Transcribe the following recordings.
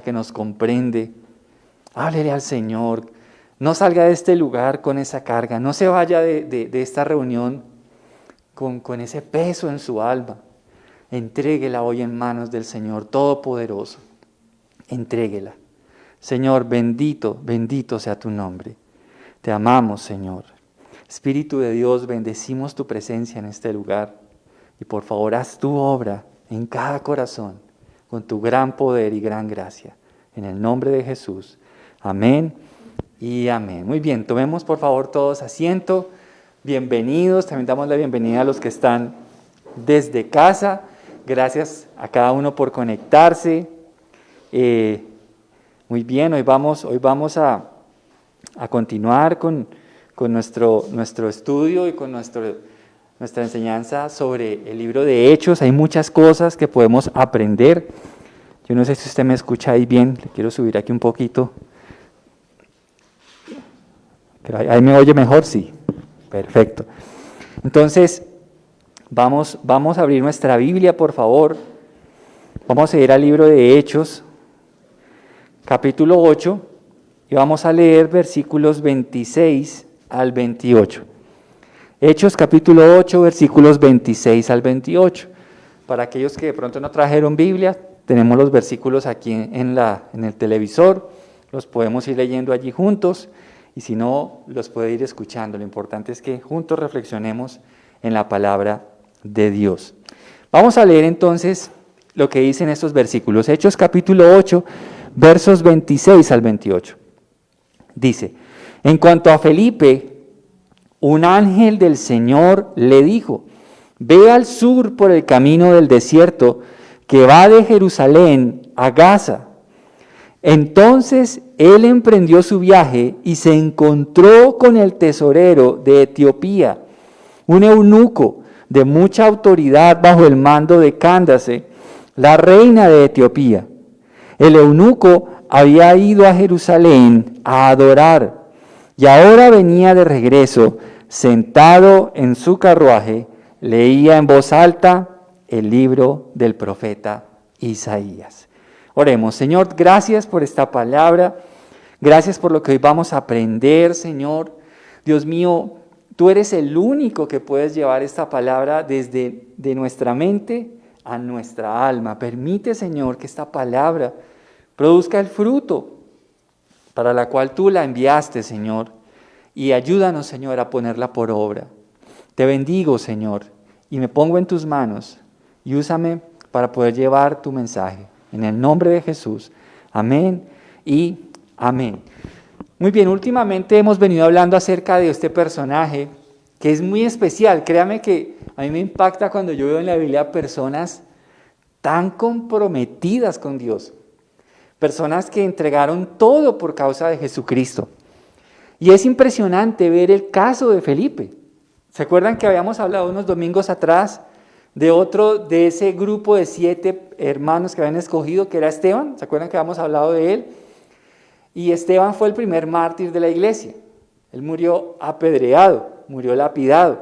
que nos comprende. Háblele al Señor. No salga de este lugar con esa carga. No se vaya de esta reunión con ese peso en su alma. Entréguela hoy en manos del Señor Todopoderoso. Entréguela. Señor, bendito, bendito sea tu nombre. Te amamos, Señor. Espíritu de Dios, bendecimos tu presencia en este lugar. Y por favor, haz tu obra en cada corazón, con tu gran poder y gran gracia. En el nombre de Jesús. Amén y amén. Muy bien, tomemos por favor todos asiento. Bienvenidos. También damos la bienvenida a los que están desde casa. Gracias a cada uno por conectarse. Muy bien, hoy vamos a continuar con nuestro estudio y con nuestra enseñanza sobre el libro de Hechos. Hay muchas cosas que podemos aprender. Yo no sé si usted me escucha ahí bien, le quiero subir aquí un poquito. ¿Ahí me oye mejor? Sí, perfecto. Entonces, vamos a abrir nuestra Biblia, por favor. Vamos a ir al libro de Hechos, capítulo 8, y vamos a leer versículos 26 al 28. Hechos capítulo 8, versículos 26 al 28. Para aquellos que de pronto no trajeron Biblia, tenemos los versículos aquí en el televisor, los podemos ir leyendo allí juntos, y si no, los puede ir escuchando. Lo importante es que juntos reflexionemos en la palabra de Dios. Vamos a leer entonces lo que dicen estos versículos. Hechos capítulo 8, versos 26 al 28. Dice: en cuanto a Felipe, un ángel del Señor le dijo: ve al sur por el camino del desierto que va de Jerusalén a Gaza. Entonces él emprendió su viaje y se encontró con el tesorero de Etiopía, un eunuco de mucha autoridad bajo el mando de Cándace, la reina de Etiopía. El eunuco había ido a Jerusalén a adorar y ahora venía de regreso, sentado en su carruaje, leía en voz alta el libro del profeta Isaías. Oremos. Señor, gracias por esta palabra, gracias por lo que hoy vamos a aprender, Señor. Dios mío, tú eres el único que puedes llevar esta palabra desde de nuestra mente a nuestra alma. Permite, Señor, que esta palabra produzca el fruto para la cual tú la enviaste, Señor, y ayúdanos, Señor, a ponerla por obra. Te bendigo, Señor, y me pongo en tus manos, y úsame para poder llevar tu mensaje. En el nombre de Jesús. Amén y amén. Muy bien, últimamente hemos venido hablando acerca de este personaje que es muy especial. Créame que a mí me impacta cuando yo veo en la Biblia personas tan comprometidas con Dios. Personas que entregaron todo por causa de Jesucristo. Y es impresionante ver el caso de Felipe. ¿Se acuerdan que habíamos hablado unos domingos atrás de otro de ese grupo de 7 hermanos que habían escogido, que era Esteban? ¿Se acuerdan que habíamos hablado de él? Y Esteban fue el primer mártir de la iglesia. Él murió apedreado, murió lapidado.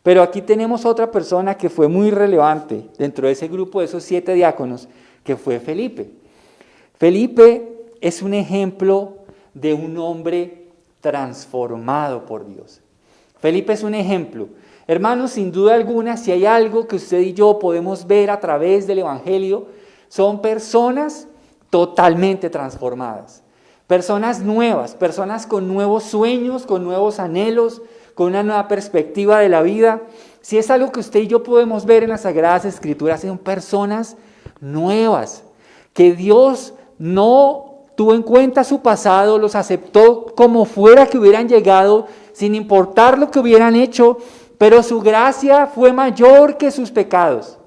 Pero aquí tenemos otra persona que fue muy relevante dentro de ese grupo de esos 7 diáconos, que fue Felipe. Felipe es un ejemplo de un hombre transformado por Dios. Felipe es un ejemplo. Hermanos, sin duda alguna, si hay algo que usted y yo podemos ver a través del Evangelio, son personas totalmente transformadas. Personas nuevas, personas con nuevos sueños, con nuevos anhelos, con una nueva perspectiva de la vida. Si es algo que usted y yo podemos ver en las Sagradas Escrituras, son personas nuevas, que Dios no tuvo en cuenta su pasado, los aceptó como fuera que hubieran llegado, sin importar lo que hubieran hecho, pero su gracia fue mayor que sus pecados.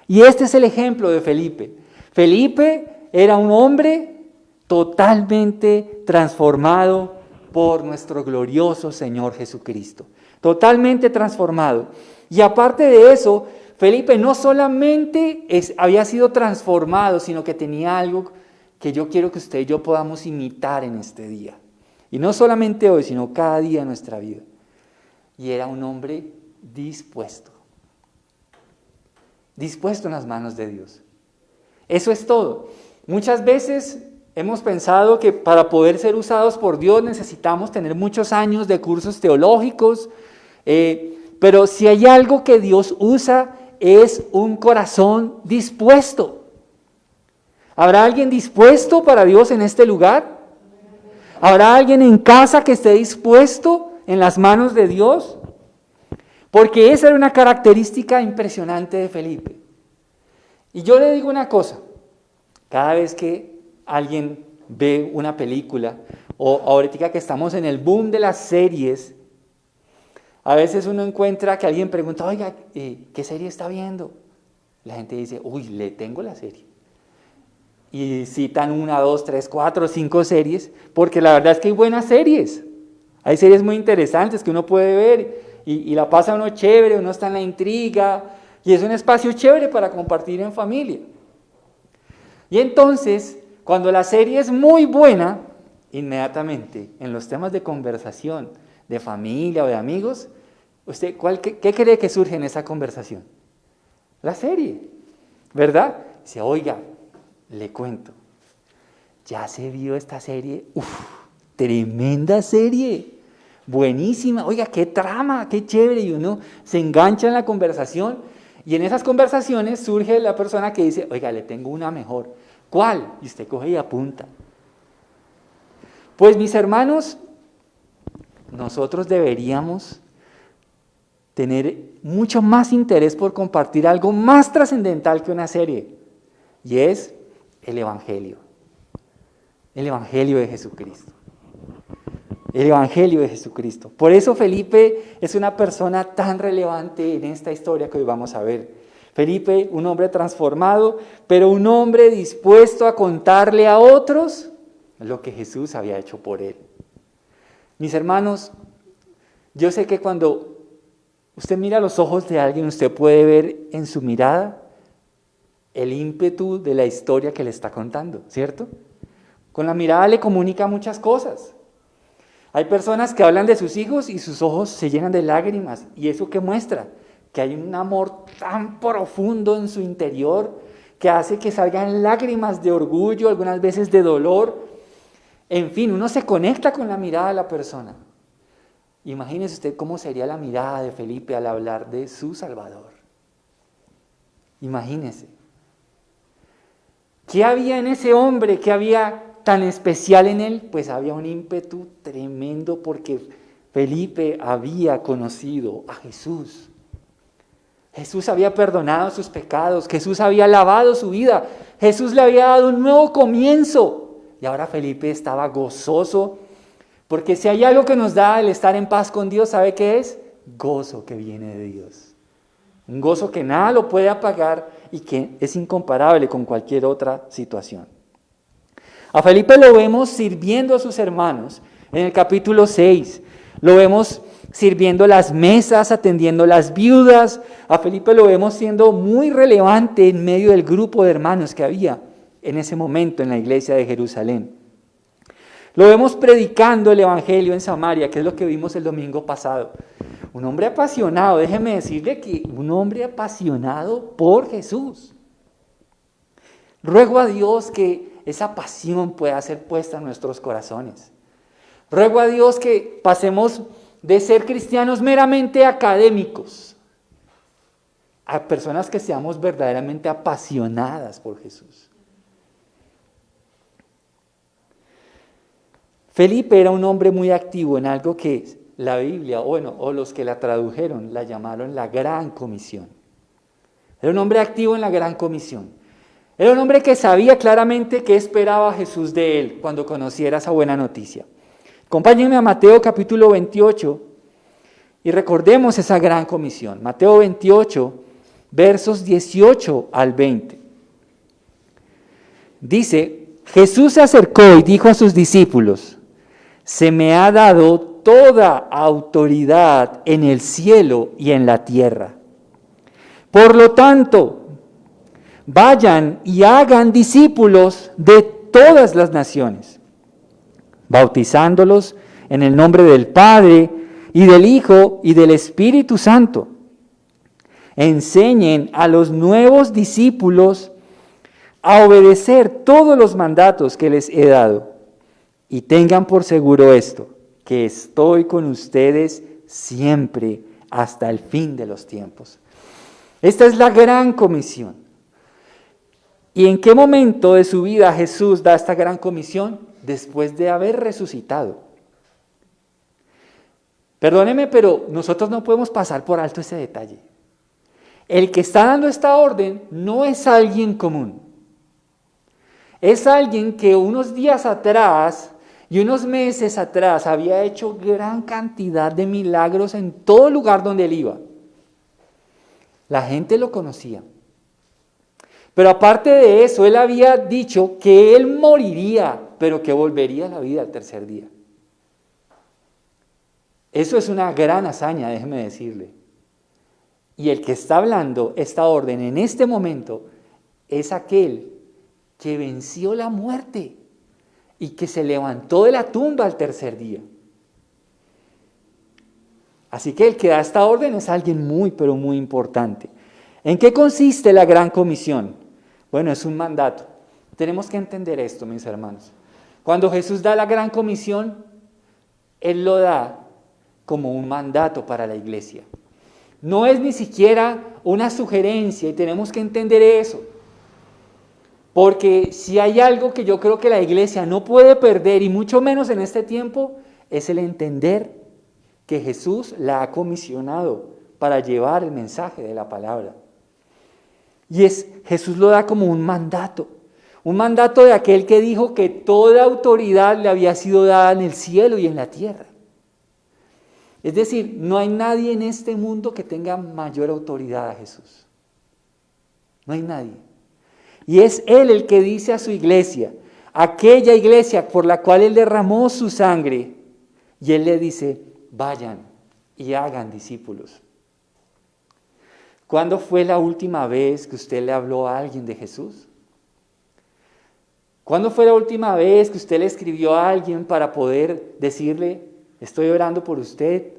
Y este es el ejemplo de Felipe. Felipe era un hombre totalmente transformado por nuestro glorioso Señor Jesucristo. Totalmente transformado. Y aparte de eso, Felipe no solamente había sido transformado, sino que tenía algo que yo quiero que usted y yo podamos imitar en este día. Y no solamente hoy, sino cada día de nuestra vida. Y era un hombre dispuesto en las manos de Dios. Eso es todo. Muchas veces hemos pensado que para poder ser usados por Dios necesitamos tener muchos años de cursos teológicos, pero si hay algo que Dios usa es un corazón dispuesto. ¿Habrá alguien dispuesto para Dios en este lugar? ¿Habrá alguien en casa que esté dispuesto en las manos de Dios? Porque esa era una característica impresionante de Felipe. Y yo le digo una cosa, cada vez que alguien ve una película, o ahorita que estamos en el boom de las series, a veces uno encuentra que alguien pregunta, oiga, ¿qué serie está viendo? La gente dice, uy, le tengo la serie. Y citan 1, 2, 3, 4, 5 series, porque la verdad es que hay buenas series. Hay series muy interesantes que uno puede ver y la pasa uno chévere, uno está en la intriga, y es un espacio chévere para compartir en familia. Y entonces, cuando la serie es muy buena, inmediatamente, en los temas de conversación, de familia o de amigos, ¿usted qué cree que surge en esa conversación? La serie, ¿verdad? Dice, oiga, le cuento, ya se vio esta serie, tremenda serie, buenísima, oiga, qué trama, qué chévere, y uno se engancha en la conversación, y en esas conversaciones surge la persona que dice, oiga, le tengo una mejor, ¿cuál? Y usted coge y apunta. Pues mis hermanos, nosotros deberíamos tener mucho más interés por compartir algo más trascendental que una serie, y es el Evangelio de Jesucristo. El Evangelio de Jesucristo. Por eso Felipe es una persona tan relevante en esta historia que hoy vamos a ver. Felipe, un hombre transformado, pero un hombre dispuesto a contarle a otros lo que Jesús había hecho por él. Mis hermanos, yo sé que cuando usted mira los ojos de alguien, usted puede ver en su mirada el ímpetu de la historia que le está contando, ¿cierto? Con la mirada le comunica muchas cosas. Hay personas que hablan de sus hijos y sus ojos se llenan de lágrimas. ¿Y eso qué muestra? Que hay un amor tan profundo en su interior que hace que salgan lágrimas de orgullo, algunas veces de dolor. En fin, uno se conecta con la mirada de la persona. Imagínese usted cómo sería la mirada de Felipe al hablar de su Salvador. Imagínese. ¿Qué había en ese hombre? ¿Qué había tan especial en él? Pues había un ímpetu tremendo porque Felipe había conocido a Jesús. Jesús había perdonado sus pecados, Jesús había lavado su vida, Jesús le había dado un nuevo comienzo. Y ahora Felipe estaba gozoso, porque si hay algo que nos da el estar en paz con Dios, ¿sabe qué es? Gozo que viene de Dios. Un gozo que nada lo puede apagar y que es incomparable con cualquier otra situación. A Felipe lo vemos sirviendo a sus hermanos en el capítulo 6. Lo vemos sirviendo las mesas, atendiendo las viudas. A Felipe lo vemos siendo muy relevante en medio del grupo de hermanos que había en ese momento en la iglesia de Jerusalén. Lo vemos predicando el evangelio en Samaria, que es lo que vimos el domingo pasado. Un hombre apasionado, déjeme decirle que un hombre apasionado por Jesús. Ruego a Dios que esa pasión pueda ser puesta en nuestros corazones. Ruego a Dios que pasemos de ser cristianos meramente académicos a personas que seamos verdaderamente apasionadas por Jesús. Felipe era un hombre muy activo en algo que la Biblia, o los que la tradujeron, la llamaron la Gran Comisión. Era un hombre activo en la Gran Comisión. Era un hombre que sabía claramente qué esperaba Jesús de él cuando conociera esa buena noticia. Acompáñenme a Mateo capítulo 28 y recordemos esa Gran Comisión. Mateo 28, versos 18 al 20. Dice, Jesús se acercó y dijo a sus discípulos, se me ha dado toda autoridad en el cielo y en la tierra. Por lo tanto, vayan y hagan discípulos de todas las naciones, bautizándolos en el nombre del Padre y del Hijo y del Espíritu Santo. Enseñen a los nuevos discípulos a obedecer todos los mandatos que les he dado. Y tengan por seguro esto, que estoy con ustedes siempre hasta el fin de los tiempos. Esta es la gran comisión. ¿Y en qué momento de su vida Jesús da esta gran comisión? Después de haber resucitado. Perdóneme, pero nosotros no podemos pasar por alto ese detalle. El que está dando esta orden no es alguien común. Es alguien que unos días atrás y unos meses atrás había hecho gran cantidad de milagros en todo lugar donde él iba. La gente lo conocía. Pero aparte de eso, él había dicho que él moriría, pero que volvería a la vida al tercer día. Eso es una gran hazaña, déjeme decirle. Y el que está hablando esta orden en este momento es aquel que venció la muerte y que se levantó de la tumba al tercer día. Así que el que da esta orden es alguien muy, pero muy importante. ¿En qué consiste la gran comisión? Bueno, es un mandato. Tenemos que entender esto, mis hermanos. Cuando Jesús da la gran comisión, Él lo da como un mandato para la iglesia. No es ni siquiera una sugerencia y tenemos que entender eso. Porque si hay algo que yo creo que la iglesia no puede perder, y mucho menos en este tiempo, es el entender que Jesús la ha comisionado para llevar el mensaje de la palabra. Y Jesús lo da como un mandato de aquel que dijo que toda autoridad le había sido dada en el cielo y en la tierra. Es decir, no hay nadie en este mundo que tenga mayor autoridad a Jesús. No hay nadie. Y es Él el que dice a su iglesia, aquella iglesia por la cual Él derramó su sangre, y Él le dice, vayan y hagan discípulos. ¿Cuándo fue la última vez que usted le habló a alguien de Jesús? ¿Cuándo fue la última vez que usted le escribió a alguien para poder decirle, estoy orando por usted,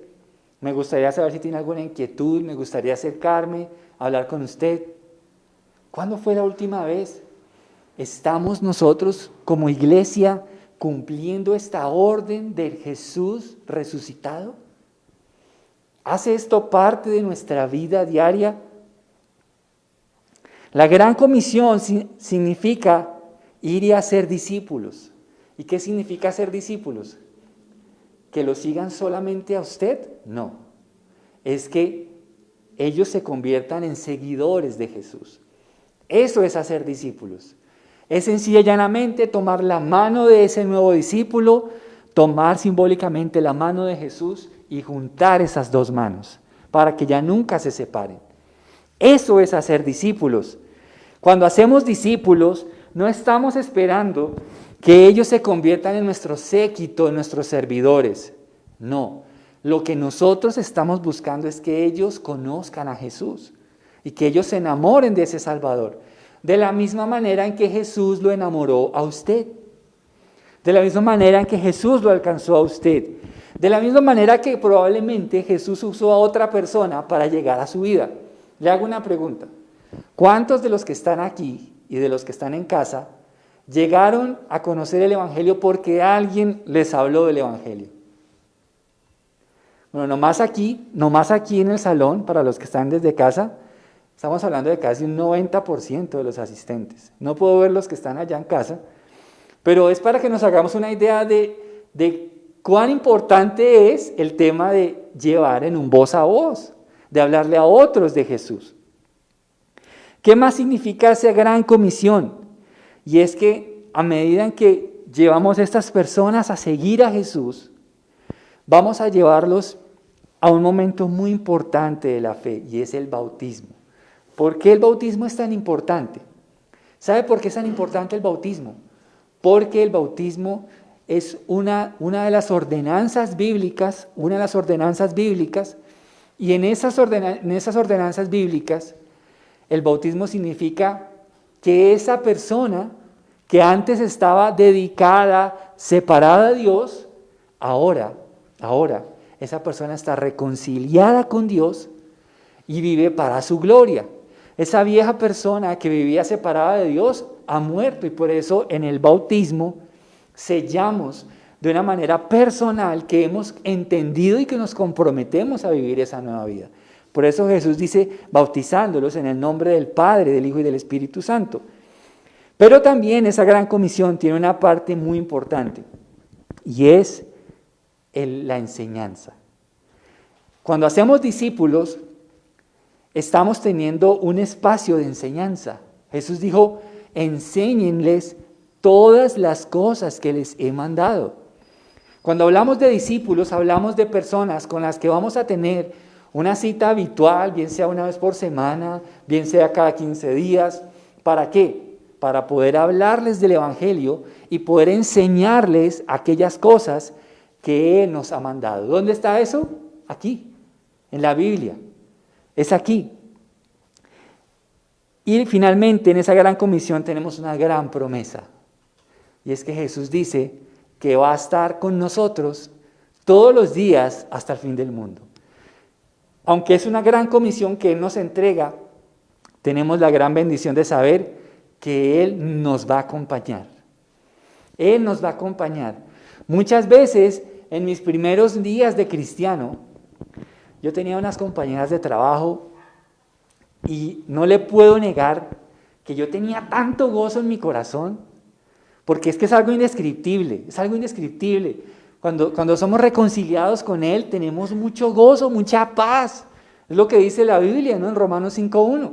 me gustaría saber si tiene alguna inquietud, me gustaría acercarme, hablar con usted? ¿Cuándo fue la última vez? ¿Estamos nosotros como iglesia cumpliendo esta orden del Jesús resucitado? ¿Hace esto parte de nuestra vida diaria? La gran comisión significa ir y hacer discípulos. ¿Y qué significa hacer discípulos? ¿Que lo sigan solamente a usted? No. Es que ellos se conviertan en seguidores de Jesús. Eso es hacer discípulos. Es sencilla y llanamente tomar la mano de ese nuevo discípulo, tomar simbólicamente la mano de Jesús y juntar esas dos manos para que ya nunca se separen. Eso es hacer discípulos. Cuando hacemos discípulos, no estamos esperando que ellos se conviertan en nuestro séquito, en nuestros servidores. No, lo que nosotros estamos buscando es que ellos conozcan a Jesús y que ellos se enamoren de ese Salvador, de la misma manera en que Jesús lo enamoró a usted, de la misma manera en que Jesús lo alcanzó a usted, de la misma manera que probablemente Jesús usó a otra persona para llegar a su vida. Le hago una pregunta. ¿Cuántos de los que están aquí y de los que están en casa llegaron a conocer el Evangelio porque alguien les habló del Evangelio? Bueno, nomás aquí en el salón, para los que están desde casa, estamos hablando de casi un 90% de los asistentes. No puedo ver los que están allá en casa, pero es para que nos hagamos una idea de cuán importante es el tema de llevar en un voz a voz, de hablarle a otros de Jesús. ¿Qué más significa esa gran comisión? Y es que a medida en que llevamos a estas personas a seguir a Jesús, vamos a llevarlos a un momento muy importante de la fe, y es el bautismo. ¿Por qué el bautismo es tan importante? ¿Sabe por qué es tan importante el bautismo? Porque el bautismo es una de las ordenanzas bíblicas, y en esas ordenanzas bíblicas, el bautismo significa que esa persona que antes estaba dedicada, separada de Dios, ahora, esa persona está reconciliada con Dios y vive para su gloria. Esa vieja persona que vivía separada de Dios ha muerto y por eso en el bautismo sellamos de una manera personal que hemos entendido y que nos comprometemos a vivir esa nueva vida. Por eso Jesús dice, bautizándolos en el nombre del Padre, del Hijo y del Espíritu Santo. Pero también esa gran comisión tiene una parte muy importante y es la enseñanza. Cuando hacemos discípulos, estamos teniendo un espacio de enseñanza. Jesús dijo, enséñenles todas las cosas que les he mandado. Cuando hablamos de discípulos, hablamos de personas con las que vamos a tener una cita habitual, bien sea una vez por semana, bien sea cada 15 días. ¿Para qué? Para poder hablarles del Evangelio y poder enseñarles aquellas cosas que Él nos ha mandado. ¿Dónde está eso? Aquí, en la Biblia. Es aquí. Y finalmente en esa gran comisión tenemos una gran promesa. Y es que Jesús dice que va a estar con nosotros todos los días hasta el fin del mundo. Aunque es una gran comisión que Él nos entrega, tenemos la gran bendición de saber que Él nos va a acompañar. Él nos va a acompañar. Muchas veces en mis primeros días de cristiano, yo tenía unas compañeras de trabajo y no le puedo negar que yo tenía tanto gozo en mi corazón, porque es que es algo indescriptible, es algo indescriptible. Cuando somos reconciliados con Él, tenemos mucho gozo, mucha paz. Es lo que dice la Biblia, ¿no? En Romanos 5:1.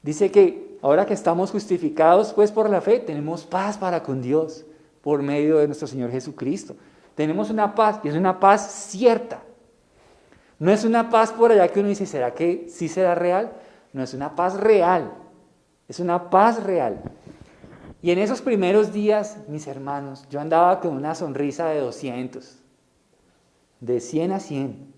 Dice que ahora que estamos justificados pues por la fe, tenemos paz para con Dios por medio de nuestro Señor Jesucristo. Tenemos una paz y es una paz cierta. No es una paz por allá que uno dice, ¿será que sí será real? No, es una paz real. Es una paz real. Y en esos primeros días, mis hermanos, yo andaba con una sonrisa de 200, de 100 a 100.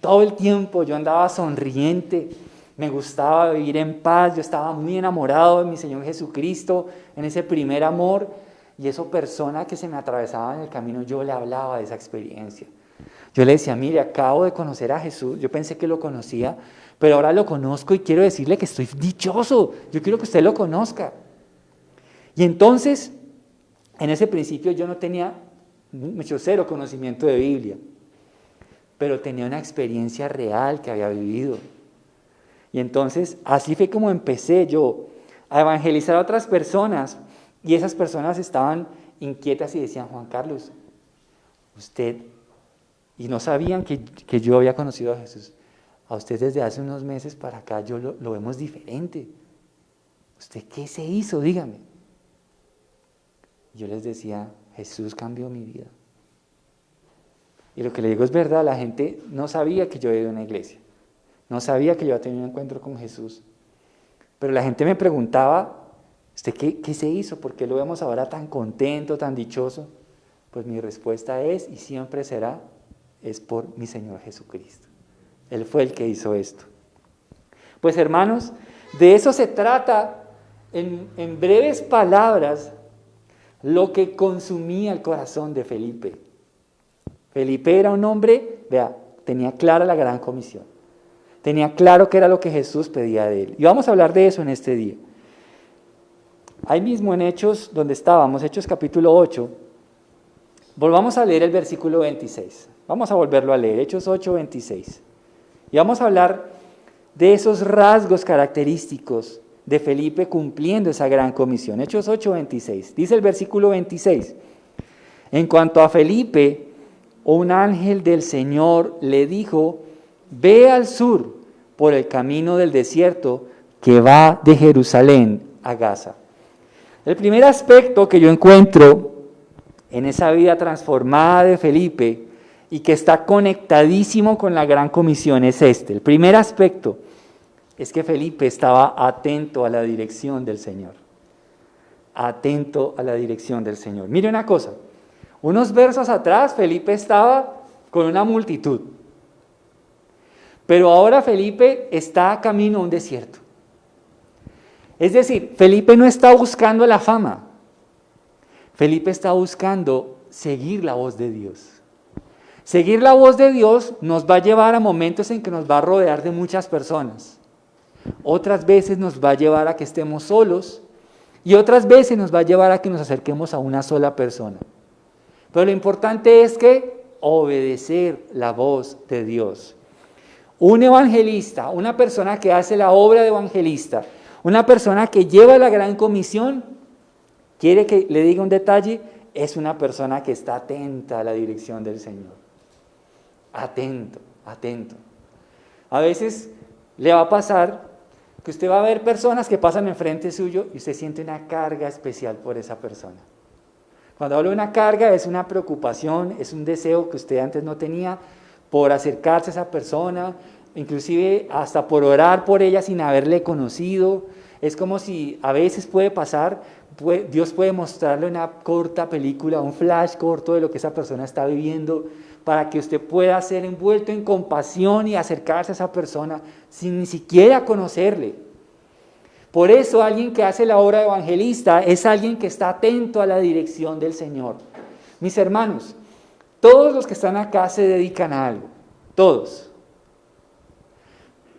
Todo el tiempo yo andaba sonriente, me gustaba vivir en paz, yo estaba muy enamorado de mi Señor Jesucristo, en ese primer amor, y esa persona que se me atravesaba en el camino, yo le hablaba de esa experiencia. Yo le decía, mire, acabo de conocer a Jesús, yo pensé que lo conocía, pero ahora lo conozco y quiero decirle que estoy dichoso, yo quiero que usted lo conozca. Y entonces, en ese principio yo no tenía mucho cero conocimiento de Biblia, pero tenía una experiencia real que había vivido. Y entonces, así fue como empecé yo a evangelizar a otras personas, y esas personas estaban inquietas y decían, Juan Carlos, usted, y no sabían que yo había conocido a Jesús, a usted desde hace unos meses para acá yo lo vemos diferente. ¿Usted qué se hizo? Dígame. Yo les decía, Jesús cambió mi vida. Y lo que le digo es verdad, la gente no sabía que yo había ido a una iglesia, no sabía que yo había tenido un encuentro con Jesús. Pero la gente me preguntaba, ¿usted qué se hizo? ¿Por qué lo vemos ahora tan contento, tan dichoso? Pues mi respuesta es, y siempre será, es por mi Señor Jesucristo. Él fue el que hizo esto. Pues hermanos, de eso se trata, en breves palabras, lo que consumía el corazón de Felipe. Felipe era un hombre, vea, tenía clara la gran comisión. Tenía claro qué era lo que Jesús pedía de él. Y vamos a hablar de eso en este día. Ahí mismo en Hechos, donde estábamos, Hechos capítulo 8, volvamos a leer el versículo 26. Vamos a volverlo a leer, Hechos 8, 26. Y vamos a hablar de esos rasgos característicos de Felipe cumpliendo esa gran comisión. Hechos 8, 26. Dice el versículo 26. En cuanto a Felipe, un ángel del Señor le dijo, ve al sur por el camino del desierto que va de Jerusalén a Gaza. El primer aspecto que yo encuentro en esa vida transformada de Felipe y que está conectadísimo con la gran comisión es este. El primer aspecto es que Felipe estaba atento a la dirección del Señor. Atento a la dirección del Señor. Mire una cosa, unos versos atrás Felipe estaba con una multitud, pero ahora Felipe está camino a un desierto. Es decir, Felipe no está buscando la fama, Felipe está buscando seguir la voz de Dios. Seguir la voz de Dios nos va a llevar a momentos en que nos va a rodear de muchas personas. otras veces nos va a llevar a que estemos solos y otras veces nos va a llevar a que nos acerquemos a una sola persona. Pero lo importante es que obedecer la voz de Dios. Un evangelista, una persona que hace la obra de evangelista, una persona que lleva la gran comisión, quiere que le diga un detalle, es una persona que está atenta a la dirección del Señor. Atento, atento. A veces le va a pasar que usted va a ver personas que pasan enfrente suyo y usted siente una carga especial por esa persona. Cuando hablo de una carga es una preocupación, es un deseo que usted antes no tenía por acercarse a esa persona, inclusive hasta por orar por ella sin haberle conocido. Es como si a veces puede pasar, Dios puede mostrarle una corta película, un flash corto de lo que esa persona está viviendo, para que usted pueda ser envuelto en compasión y acercarse a esa persona sin ni siquiera conocerle. Por eso alguien que hace la obra de evangelista es alguien que está atento a la dirección del Señor. Mis hermanos, todos los que están acá se dedican a algo, todos.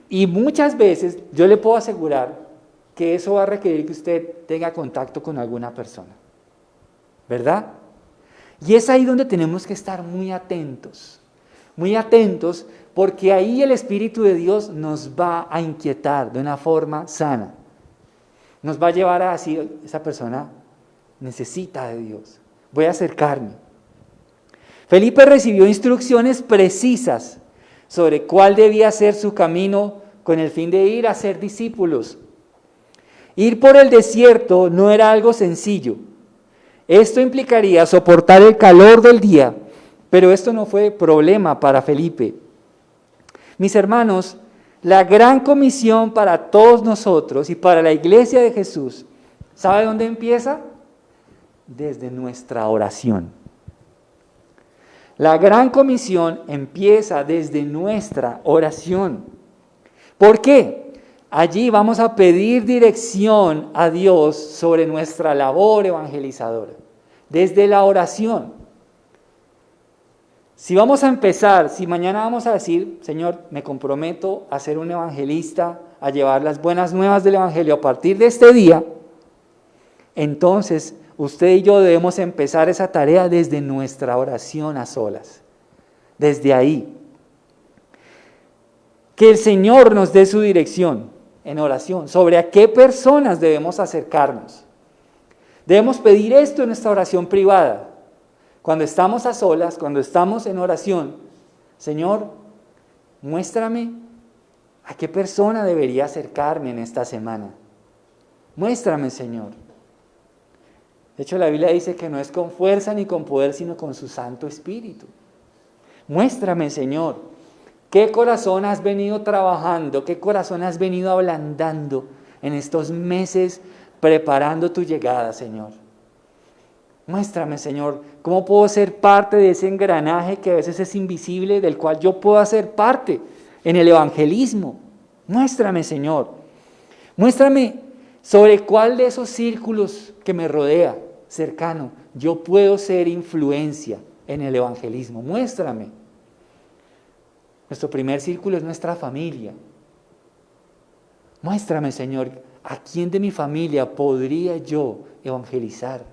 Y muchas veces yo le puedo asegurar que eso va a requerir que usted tenga contacto con alguna persona, ¿verdad? Y es ahí donde tenemos que estar muy atentos, porque ahí el Espíritu de Dios nos va a inquietar de una forma sana. Nos va a llevar a decir, esa persona necesita de Dios, voy a acercarme. Felipe recibió instrucciones precisas sobre cuál debía ser su camino con el fin de ir a ser discípulos. Ir por el desierto no era algo sencillo. Esto implicaría soportar el calor del día, pero esto no fue problema para Felipe. Mis hermanos, la gran comisión para todos nosotros y para la iglesia de Jesús, ¿sabe dónde empieza? Desde nuestra oración. La gran comisión empieza desde nuestra oración. ¿Por qué? Allí vamos a pedir dirección a Dios sobre nuestra labor evangelizadora, desde la oración. Si vamos a empezar, si mañana vamos a decir, Señor, me comprometo a ser un evangelista, a llevar las buenas nuevas del Evangelio a partir de este día, entonces usted y yo debemos empezar esa tarea desde nuestra oración a solas, desde ahí. Que el Señor nos dé su dirección en oración, sobre a qué personas debemos acercarnos. Debemos pedir esto en nuestra oración privada. Cuando estamos a solas, cuando estamos en oración, Señor, muéstrame a qué persona debería acercarme en esta semana. Muéstrame, Señor. De hecho, la Biblia dice que no es con fuerza ni con poder, sino con su Santo Espíritu. Muéstrame, Señor. ¿Qué corazón has venido trabajando? ¿Qué corazón has venido ablandando en estos meses preparando tu llegada, Señor? Muéstrame, Señor, cómo puedo ser parte de ese engranaje que a veces es invisible, del cual yo puedo hacer parte en el evangelismo. Muéstrame, Señor. Muéstrame sobre cuál de esos círculos que me rodea, cercano, yo puedo ser influencia en el evangelismo. Muéstrame. Nuestro primer círculo es nuestra familia. Muéstrame, Señor, a quién de mi familia podría yo evangelizar.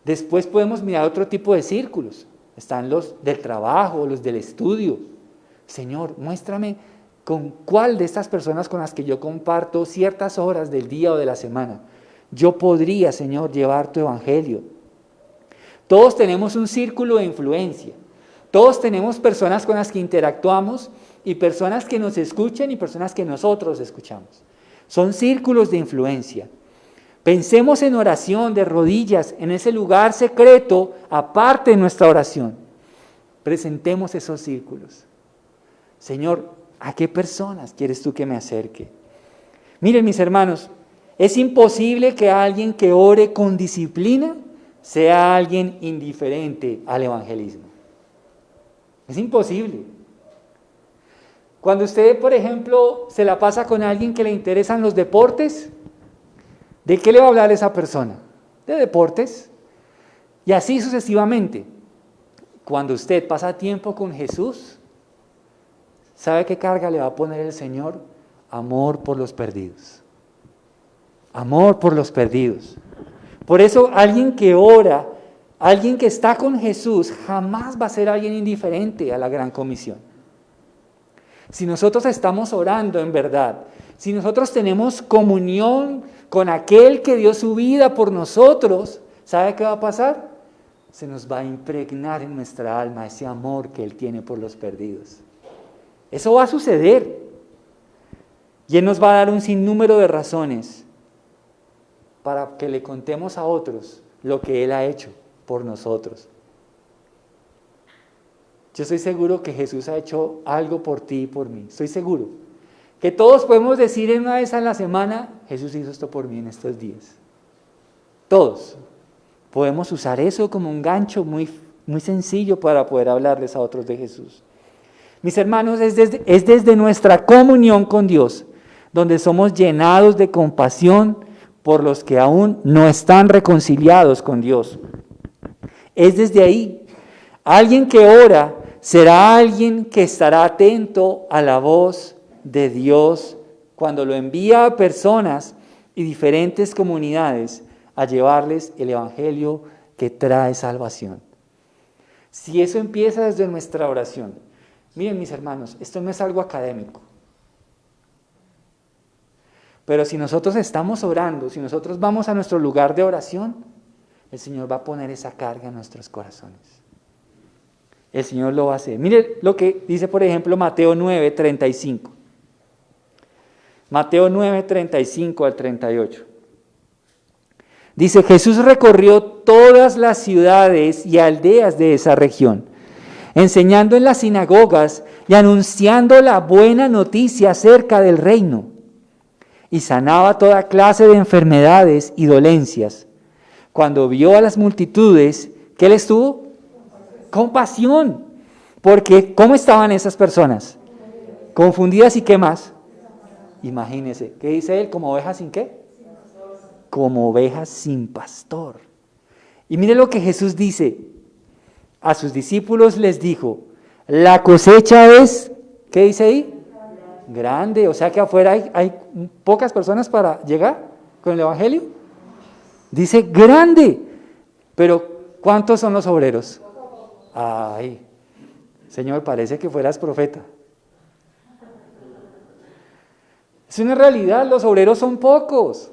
Después podemos mirar otro tipo de círculos. Están los del trabajo, los del estudio. Señor, muéstrame con cuál de estas personas con las que yo comparto ciertas horas del día o de la semana yo podría, Señor, llevar tu evangelio. Todos tenemos un círculo de influencia. Todos tenemos personas con las que interactuamos y personas que nos escuchan y personas que nosotros escuchamos. Son círculos de influencia. Pensemos en oración de rodillas, en ese lugar secreto, aparte de nuestra oración. Presentemos esos círculos. Señor, ¿a qué personas quieres tú que me acerque? Miren, mis hermanos, es imposible que alguien que ore con disciplina sea alguien indiferente al evangelismo. Es imposible. Cuando usted, por ejemplo, se la pasa con alguien que le interesan los deportes, ¿de qué le va a hablar esa persona? De deportes. Y así sucesivamente. Cuando usted pasa tiempo con Jesús, ¿sabe qué carga le va a poner el Señor? Amor por los perdidos. Amor por los perdidos. Por eso alguien que ora, alguien que está con Jesús, jamás va a ser alguien indiferente a la gran comisión. Si nosotros estamos orando en verdad, si nosotros tenemos comunión con aquel que dio su vida por nosotros, ¿sabe qué va a pasar? Se nos va a impregnar en nuestra alma ese amor que Él tiene por los perdidos. Eso va a suceder. Y Él nos va a dar un sinnúmero de razones para que le contemos a otros lo que Él ha hecho por nosotros. Yo estoy seguro que Jesús ha hecho algo por ti y por mí. Estoy seguro que todos podemos decir en una vez a la semana, Jesús hizo esto por mí en estos días. Todos. Podemos usar eso como un gancho muy sencillo para poder hablarles a otros de Jesús. Mis hermanos, es desde nuestra comunión con Dios, donde somos llenados de compasión por los que aún no están reconciliados con Dios. Es desde ahí. Alguien que ora será alguien que estará atento a la voz de Dios cuando lo envía a personas y diferentes comunidades a llevarles el evangelio que trae salvación. Si eso empieza desde nuestra oración, miren mis hermanos, esto no es algo académico. Pero si nosotros estamos orando, si nosotros vamos a nuestro lugar de oración, el Señor va a poner esa carga en nuestros corazones. El Señor lo va a hacer. Mire lo que dice, por ejemplo, Mateo 9:35. Mateo 9:35 al 38. Dice, Jesús recorrió todas las ciudades y aldeas de esa región, enseñando en las sinagogas y anunciando la buena noticia acerca del reino. Y sanaba toda clase de enfermedades y dolencias. Cuando vio a las multitudes, ¿qué les tuvo? Compasión. Porque, ¿cómo estaban esas personas? Confundidas y ¿qué más? Imagínense, ¿qué dice él? ¿Como ovejas sin qué? Como ovejas sin pastor. Y mire lo que Jesús dice. A sus discípulos les dijo, la cosecha es, ¿qué dice ahí? Grande, o sea que afuera hay pocas personas para llegar con el evangelio. Dice grande, pero ¿cuántos son los obreros? Ay, Señor, parece que fueras profeta. Es una realidad, los obreros son pocos.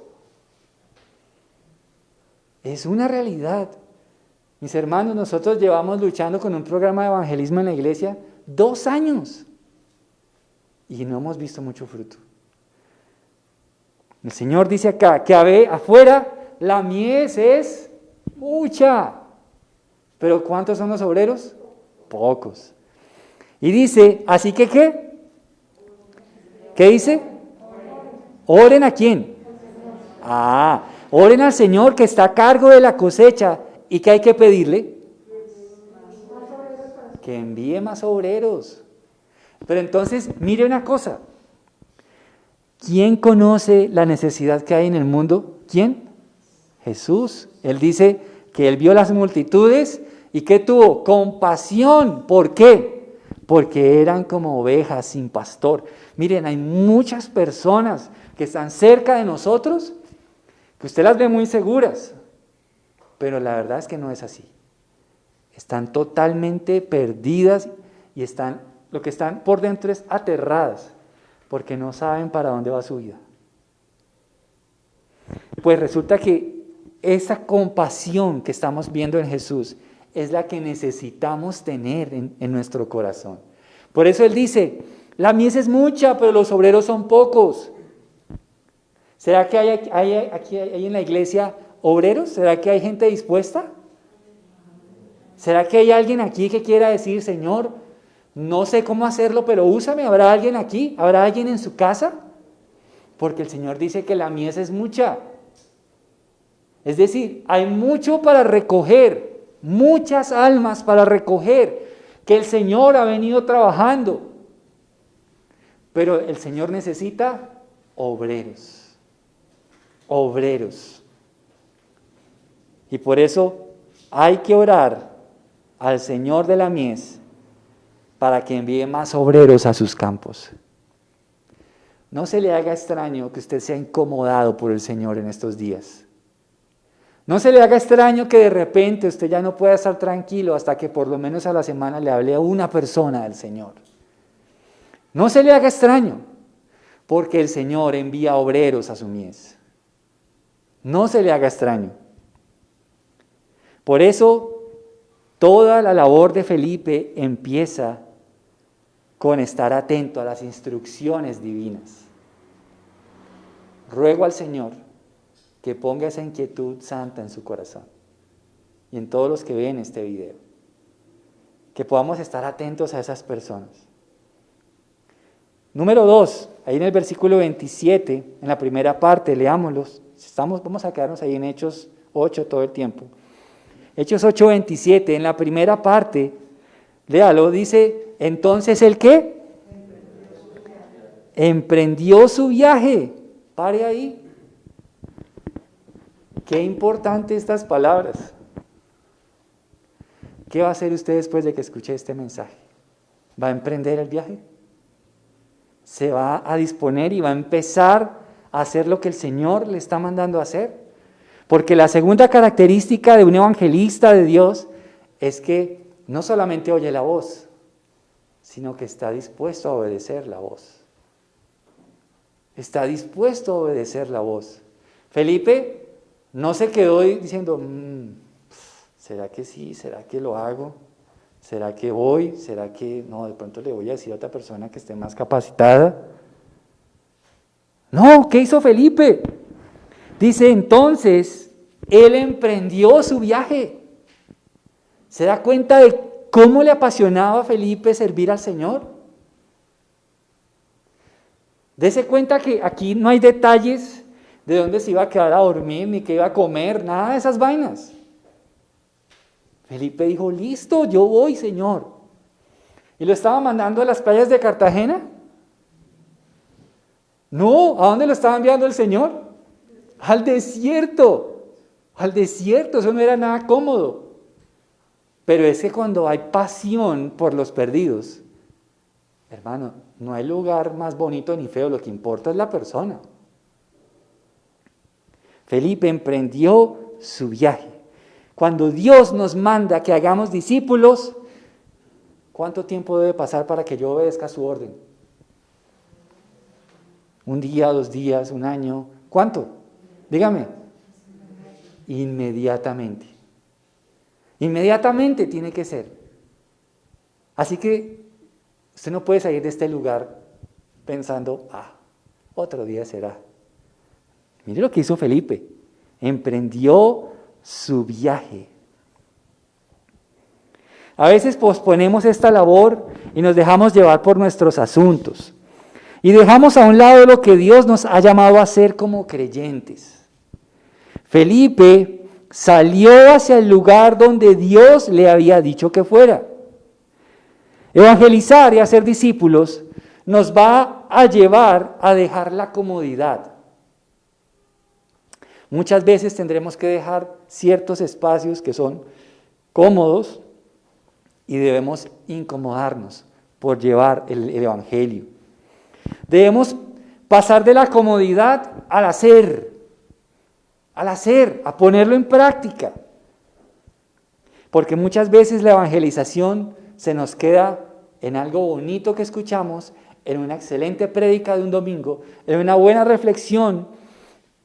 Es una realidad. Mis hermanos, nosotros llevamos luchando con un programa de evangelismo en la iglesia 2 años y no hemos visto mucho fruto. El Señor dice acá que afuera la mies es mucha, pero ¿cuántos son los obreros? Pocos. Y dice, así que ¿qué? ¿Qué dice? ¿Oren a quién? Oren al Señor que está a cargo de la cosecha. ¿Y qué hay que pedirle? Que envíe más obreros. Pero entonces, mire una cosa. ¿Quién conoce la necesidad que hay en el mundo? ¿Quién? Jesús. Él dice que Él vio las multitudes y que tuvo compasión. ¿Por qué? Porque eran como ovejas sin pastor. Miren, hay muchas personas que están cerca de nosotros que usted las ve muy seguras, pero la verdad es que no es así. Están totalmente perdidas y lo que están por dentro es aterradas, porque no saben para dónde va su vida. Pues resulta que esa compasión que estamos viendo en Jesús es la que necesitamos tener en nuestro corazón. Por eso Él dice, la mies es mucha, pero los obreros son pocos. ¿Será que hay en la iglesia obreros? ¿Será que hay gente dispuesta? ¿Será que hay alguien aquí que quiera decir, Señor, no sé cómo hacerlo, pero úsame? ¿Habrá alguien aquí? ¿Habrá alguien en su casa? Porque el Señor dice que la mies es mucha. Es decir, hay mucho para recoger, muchas almas para recoger, que el Señor ha venido trabajando. Pero el Señor necesita obreros. Obreros. Y por eso hay que orar al Señor de la mies para que envíe más obreros a sus campos. No se le haga extraño que usted sea incomodado por el Señor en estos días. No se le haga extraño que de repente usted ya no pueda estar tranquilo hasta que por lo menos a la semana le hable a una persona del Señor. No se le haga extraño, porque el Señor envía obreros a su mies. No se le haga extraño. Por eso, toda la labor de Felipe empieza con estar atento a las instrucciones divinas. Ruego al Señor que ponga esa inquietud santa en su corazón y en todos los que ven este video. Que podamos estar atentos a esas personas. Número 2, ahí en el versículo 27, en la primera parte, leámoslos. Vamos a quedarnos ahí en Hechos 8 todo el tiempo. Hechos 8, 27, en la primera parte, léalo, dice, entonces ¿el qué? Emprendió su viaje. Pare ahí. Qué importante estas palabras. ¿Qué va a hacer usted después de que escuche este mensaje? ¿Va a emprender el viaje? ¿Se va a disponer y va a empezar a hacer lo que el Señor le está mandando a hacer? Porque la segunda característica de un evangelista de Dios es que no solamente oye la voz, sino que está dispuesto a obedecer la voz. Está dispuesto a obedecer la voz. Felipe no se quedó diciendo, ¿será que sí? ¿Será que lo hago? ¿Será que voy? ¿Será que no? De pronto le voy a decir a otra persona que esté más capacitada. No, ¿qué hizo Felipe? Dice, entonces, él emprendió su viaje. ¿Se da cuenta de cómo le apasionaba a Felipe servir al Señor? Dese cuenta que aquí no hay detalles de dónde se iba a quedar a dormir, ni qué iba a comer, nada de esas vainas. Felipe dijo, listo, yo voy, Señor. ¿Y lo estaba mandando a las playas de Cartagena? No, ¿a dónde lo estaba enviando el Señor? Al desierto, eso no era nada cómodo. Pero es que cuando hay pasión por los perdidos, hermano, no hay lugar más bonito ni feo, lo que importa es la persona. Felipe emprendió su viaje. Cuando Dios nos manda que hagamos discípulos, ¿cuánto tiempo debe pasar para que yo obedezca su orden? ¿Un día, 2 días, 1 año? ¿Cuánto? Dígame. Inmediatamente. Inmediatamente tiene que ser. Así que usted no puede salir de este lugar pensando, otro día será. Mire lo que hizo Felipe. Emprendió su viaje. A veces posponemos esta labor y nos dejamos llevar por nuestros asuntos. Y dejamos a un lado lo que Dios nos ha llamado a hacer como creyentes. Felipe salió hacia el lugar donde Dios le había dicho que fuera. Evangelizar y hacer discípulos nos va a llevar a dejar la comodidad. Muchas veces tendremos que dejar ciertos espacios que son cómodos y debemos incomodarnos por llevar el Evangelio. Debemos pasar de la comodidad al hacer, a ponerlo en práctica. Porque muchas veces la evangelización se nos queda en algo bonito que escuchamos, en una excelente prédica de un domingo, en una buena reflexión,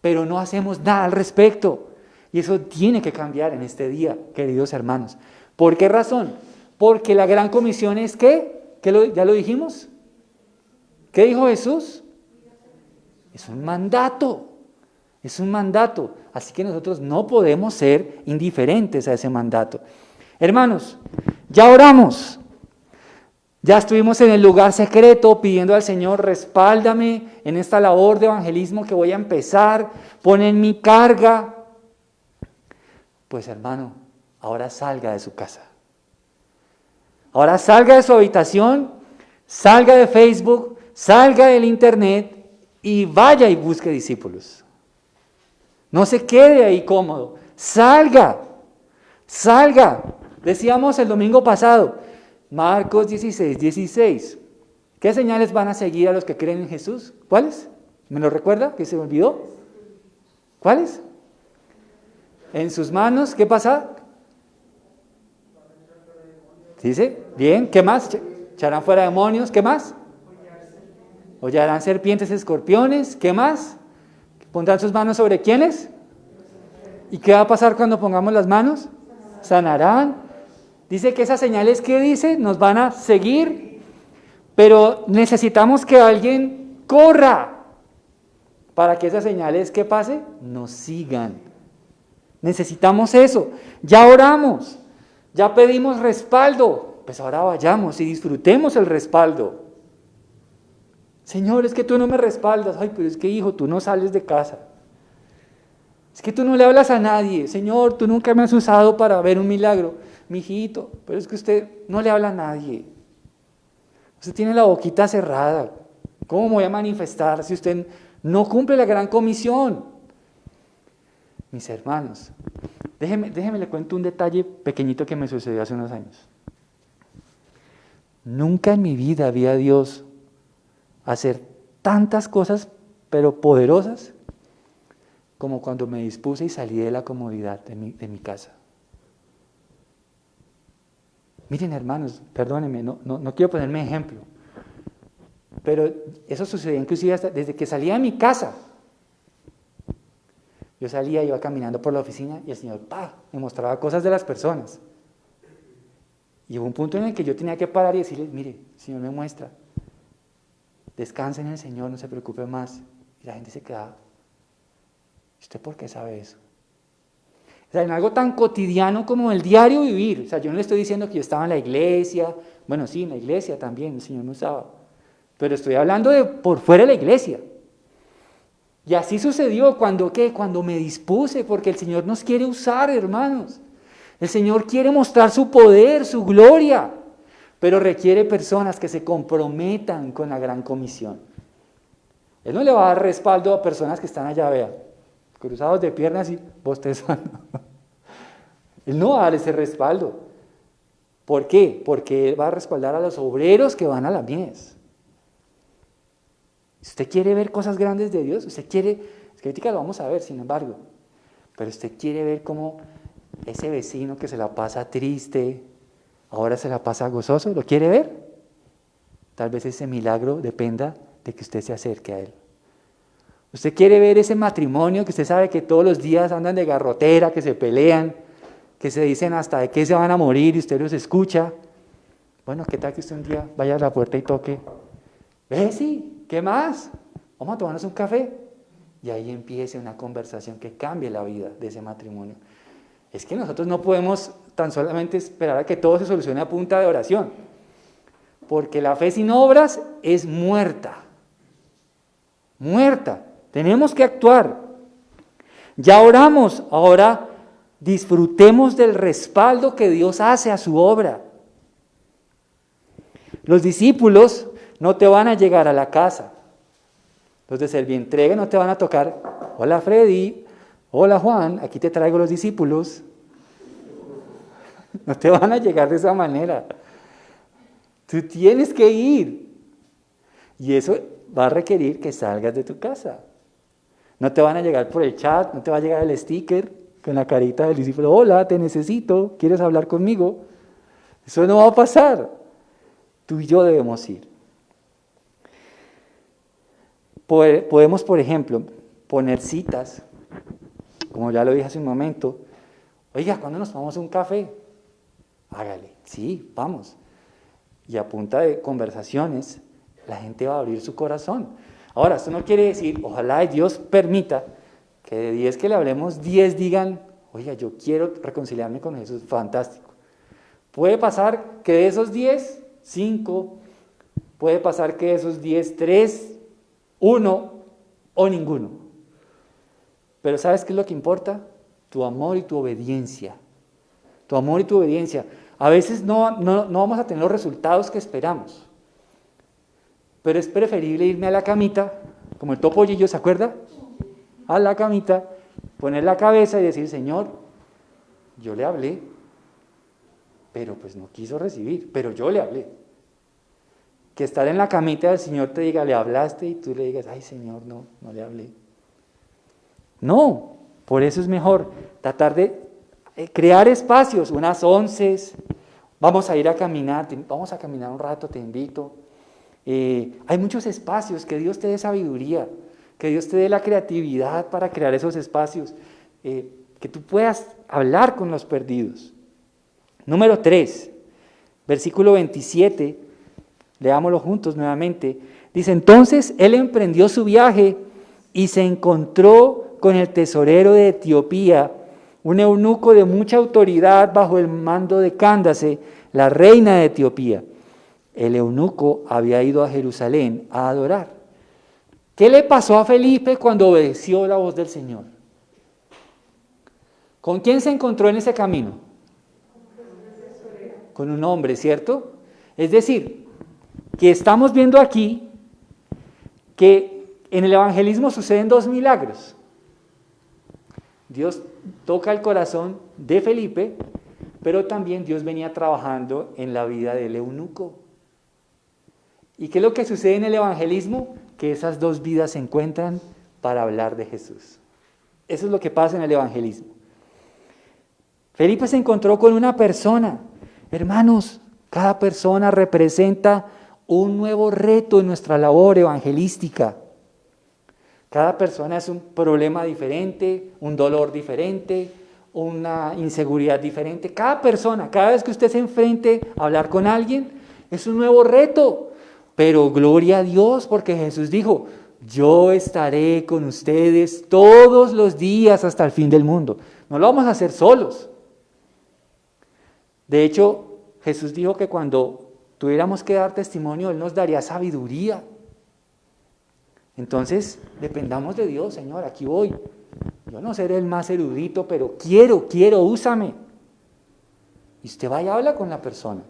pero no hacemos nada al respecto. Y eso tiene que cambiar en este día, queridos hermanos. ¿Por qué razón? Porque la gran comisión es ¿qué? ¿Ya lo dijimos? ¿Qué dijo Jesús? Es un mandato. Es un mandato. Así que nosotros no podemos ser indiferentes a ese mandato. Hermanos, ya oramos. Ya estuvimos en el lugar secreto pidiendo al Señor, respáldame en esta labor de evangelismo que voy a empezar, pon en mi carga. Pues hermano, ahora salga de su casa. Ahora salga de su habitación, salga de Facebook, salga del internet y vaya y busque discípulos. No se quede ahí cómodo, salga. Decíamos el domingo pasado, Marcos 16:16. ¿Qué señales van a seguir a los que creen en Jesús? ¿Cuáles? ¿Me lo recuerda? ¿Que se me olvidó? ¿Cuáles? En sus manos, ¿qué pasa? ¿Dice? Bien, ¿qué más? Echarán fuera demonios, ¿qué más? Hollarán serpientes, escorpiones, ¿qué más? ¿Pondrán sus manos sobre quiénes? ¿Y qué va a pasar cuando pongamos las manos? Sanarán. Dice que esas señales, ¿qué dice? Nos van a seguir, pero necesitamos que alguien corra para que esas señales, ¿qué pase? Nos sigan. Necesitamos eso. Ya oramos, ya pedimos respaldo, pues ahora vayamos y disfrutemos el respaldo. Señor, es que tú no me respaldas. Ay, pero es que hijo, tú no sales de casa. Es que tú no le hablas a nadie. Señor, tú nunca me has usado para ver un milagro. Mijito, pero es que usted no le habla a nadie. Usted tiene la boquita cerrada. ¿Cómo me voy a manifestar si usted no cumple la gran comisión? Mis hermanos, déjeme le cuento un detalle pequeñito que me sucedió hace unos años. Nunca en mi vida vi a Dios hacer tantas cosas, pero poderosas, como cuando me dispuse y salí de la comodidad de mi casa. Miren, hermanos, perdónenme, no quiero ponerme ejemplo, pero eso sucedió inclusive hasta desde que salía de mi casa. Yo salía, iba caminando por la oficina y el Señor me mostraba cosas de las personas. Y hubo un punto en el que yo tenía que parar y decirles, mire, el Señor me muestra, descansen en el Señor, no se preocupe más. Y la gente se quedaba, ¿usted por qué sabe eso? O sea, en algo tan cotidiano como el diario vivir. O sea, yo no le estoy diciendo que yo estaba en la iglesia. Bueno, sí, en la iglesia también, el Señor no estaba. Pero estoy hablando de por fuera de la iglesia. Y así sucedió cuando me dispuse, porque el Señor nos quiere usar, hermanos. El Señor quiere mostrar su poder, su gloria, pero requiere personas que se comprometan con la gran comisión. Él no le va a dar respaldo a personas que están allá, vean, cruzados de piernas y bostezando. Él no va a dar ese respaldo. ¿Por qué? Porque Él va a respaldar a los obreros que van a la mies. Si usted quiere ver cosas grandes de Dios, usted quiere, es que ahorita lo vamos a ver, sin embargo, pero usted quiere ver cómo ese vecino que se la pasa triste, ahora se la pasa gozoso, ¿lo quiere ver? Tal vez ese milagro dependa de que usted se acerque a Él. Usted quiere ver ese matrimonio que usted sabe que todos los días andan de garrotera, que se pelean, que se dicen hasta de qué se van a morir y usted los escucha. Bueno, ¿qué tal que usted un día vaya a la puerta y toque? Sí, ¿qué más? Vamos a tomarnos un café. Y ahí empiece una conversación que cambie la vida de ese matrimonio. Es que nosotros no podemos tan solamente esperar a que todo se solucione a punta de oración. Porque la fe sin obras es muerta. Muerta. Tenemos que actuar. Ya oramos, ahora disfrutemos del respaldo que Dios hace a su obra. Los discípulos no te van a llegar a la casa. Los de Servientrega no te van a tocar. Hola Freddy, hola Juan, aquí te traigo los discípulos. No te van a llegar de esa manera. Tú tienes que ir. Y eso va a requerir que salgas de tu casa. No te van a llegar por el chat, no te va a llegar el sticker con la carita del discípulo. Hola, te necesito, ¿quieres hablar conmigo? Eso no va a pasar. Tú y yo debemos ir. Podemos, por ejemplo, poner citas, como ya lo dije hace un momento. Oiga, ¿cuándo nos tomamos un café? Hágale, sí, vamos. Y a punta de conversaciones, la gente va a abrir su corazón. Ahora, esto no quiere decir, ojalá Dios permita que de 10 que le hablemos, 10 digan, oiga, yo quiero reconciliarme con Jesús, fantástico. Puede pasar que de esos 10, 5, puede pasar que de esos 10, 3, 1 o ninguno. Pero ¿sabes qué es lo que importa? Tu amor y tu obediencia. Tu amor y tu obediencia. A veces no vamos a tener los resultados que esperamos. Pero es preferible irme a la camita, como el topollillo, ¿se acuerda? A la camita, poner la cabeza y decir, Señor, yo le hablé, pero pues no quiso recibir, pero yo le hablé. que estar en la camita del Señor te diga, le hablaste, y tú le digas, ay Señor, no le hablé. No, por eso es mejor tratar de crear espacios, unas 11, vamos a ir a caminar, vamos a caminar un rato, te invito. Hay muchos espacios, que Dios te dé sabiduría, que Dios te dé la creatividad para crear esos espacios, que tú puedas hablar con los perdidos. Número 3, versículo 27, leámoslo juntos nuevamente. Dice, entonces él emprendió su viaje y se encontró con el tesorero de Etiopía, un eunuco de mucha autoridad bajo el mando de Cándace, la reina de Etiopía. El eunuco había ido a Jerusalén a adorar. ¿Qué le pasó a Felipe cuando obedeció la voz del Señor? ¿Con quién se encontró en ese camino? Con un hombre, ¿cierto? Es decir, que estamos viendo aquí que en el evangelismo suceden 2 milagros. Dios toca el corazón de Felipe, pero también Dios venía trabajando en la vida del eunuco. ¿Y qué es lo que sucede en el evangelismo? Que esas 2 vidas se encuentran para hablar de Jesús. Eso es lo que pasa en el evangelismo. Felipe se encontró con una persona. Hermanos, cada persona representa un nuevo reto en nuestra labor evangelística. Cada persona es un problema diferente, un dolor diferente, una inseguridad diferente. Cada persona, cada vez que usted se enfrente a hablar con alguien, es un nuevo reto. Pero gloria a Dios, porque Jesús dijo, yo estaré con ustedes todos los días hasta el fin del mundo. No lo vamos a hacer solos. De hecho, Jesús dijo que cuando tuviéramos que dar testimonio, Él nos daría sabiduría. Entonces, dependamos de Dios, Señor, aquí voy. Yo no seré el más erudito, pero quiero, úsame. Y usted vaya y habla con la persona.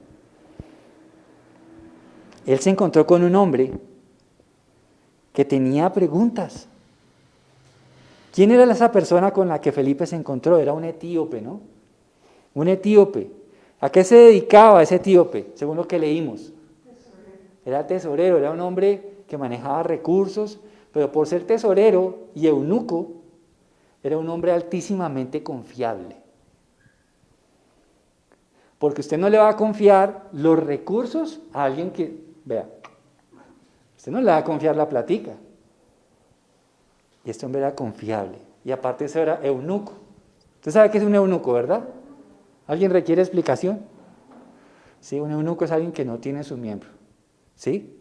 Él se encontró con un hombre que tenía preguntas. ¿Quién era esa persona con la que Felipe se encontró? Era un etíope, ¿no? Un etíope. ¿A qué se dedicaba ese etíope, según lo que leímos? Era tesorero, era un hombre que manejaba recursos, pero por ser tesorero y eunuco, era un hombre altísimamente confiable. Porque usted no le va a confiar los recursos a alguien que, vea, usted no le va a confiar la platica. Y este hombre era confiable. Y aparte eso era eunuco. Usted sabe qué es un eunuco, ¿verdad? ¿Alguien requiere explicación? Sí, un eunuco es alguien que no tiene su miembro. ¿Sí?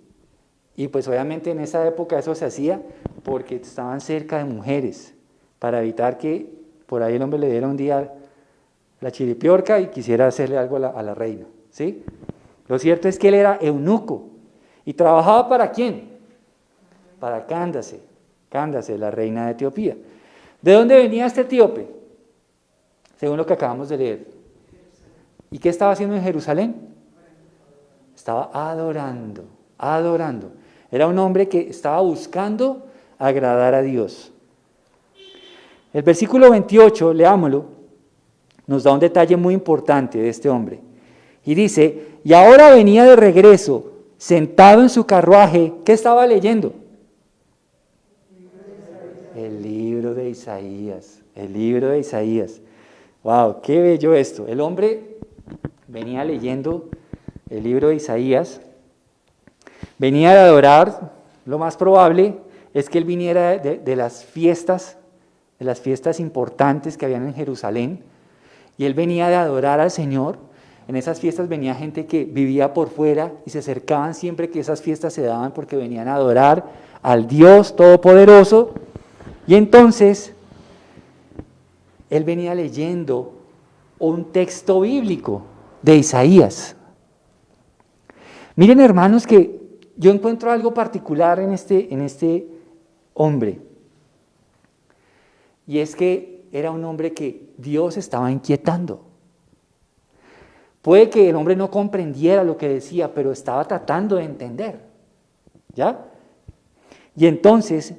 Y pues obviamente en esa época eso se hacía porque estaban cerca de mujeres, para evitar que por ahí el hombre le diera un día la chiripiorca y quisiera hacerle algo a la reina. ¿Sí? Lo cierto es que él era eunuco. ¿Y trabajaba para quién? Para Cándace, la reina de Etiopía. ¿De dónde venía este etíope? Según lo que acabamos de leer. ¿Y qué estaba haciendo en Jerusalén? Estaba adorando. Era un hombre que estaba buscando agradar a Dios. El versículo 28, leámoslo, nos da un detalle muy importante de este hombre. Y dice, y ahora venía de regreso, sentado en su carruaje. ¿Qué estaba leyendo? El libro de Isaías. ¡Wow! ¡Qué bello esto! El hombre venía leyendo el libro de Isaías, venía de adorar. Lo más probable es que él viniera de las fiestas importantes que habían en Jerusalén, y él venía de adorar al Señor. En esas fiestas venía gente que vivía por fuera y se acercaban siempre que esas fiestas se daban porque venían a adorar al Dios Todopoderoso. Y entonces él venía leyendo un texto bíblico de Isaías. Miren, hermanos, que yo encuentro algo particular en este hombre. Y es que era un hombre que Dios estaba inquietando. Puede que el hombre no comprendiera lo que decía, pero estaba tratando de entender. ¿Ya? Y entonces,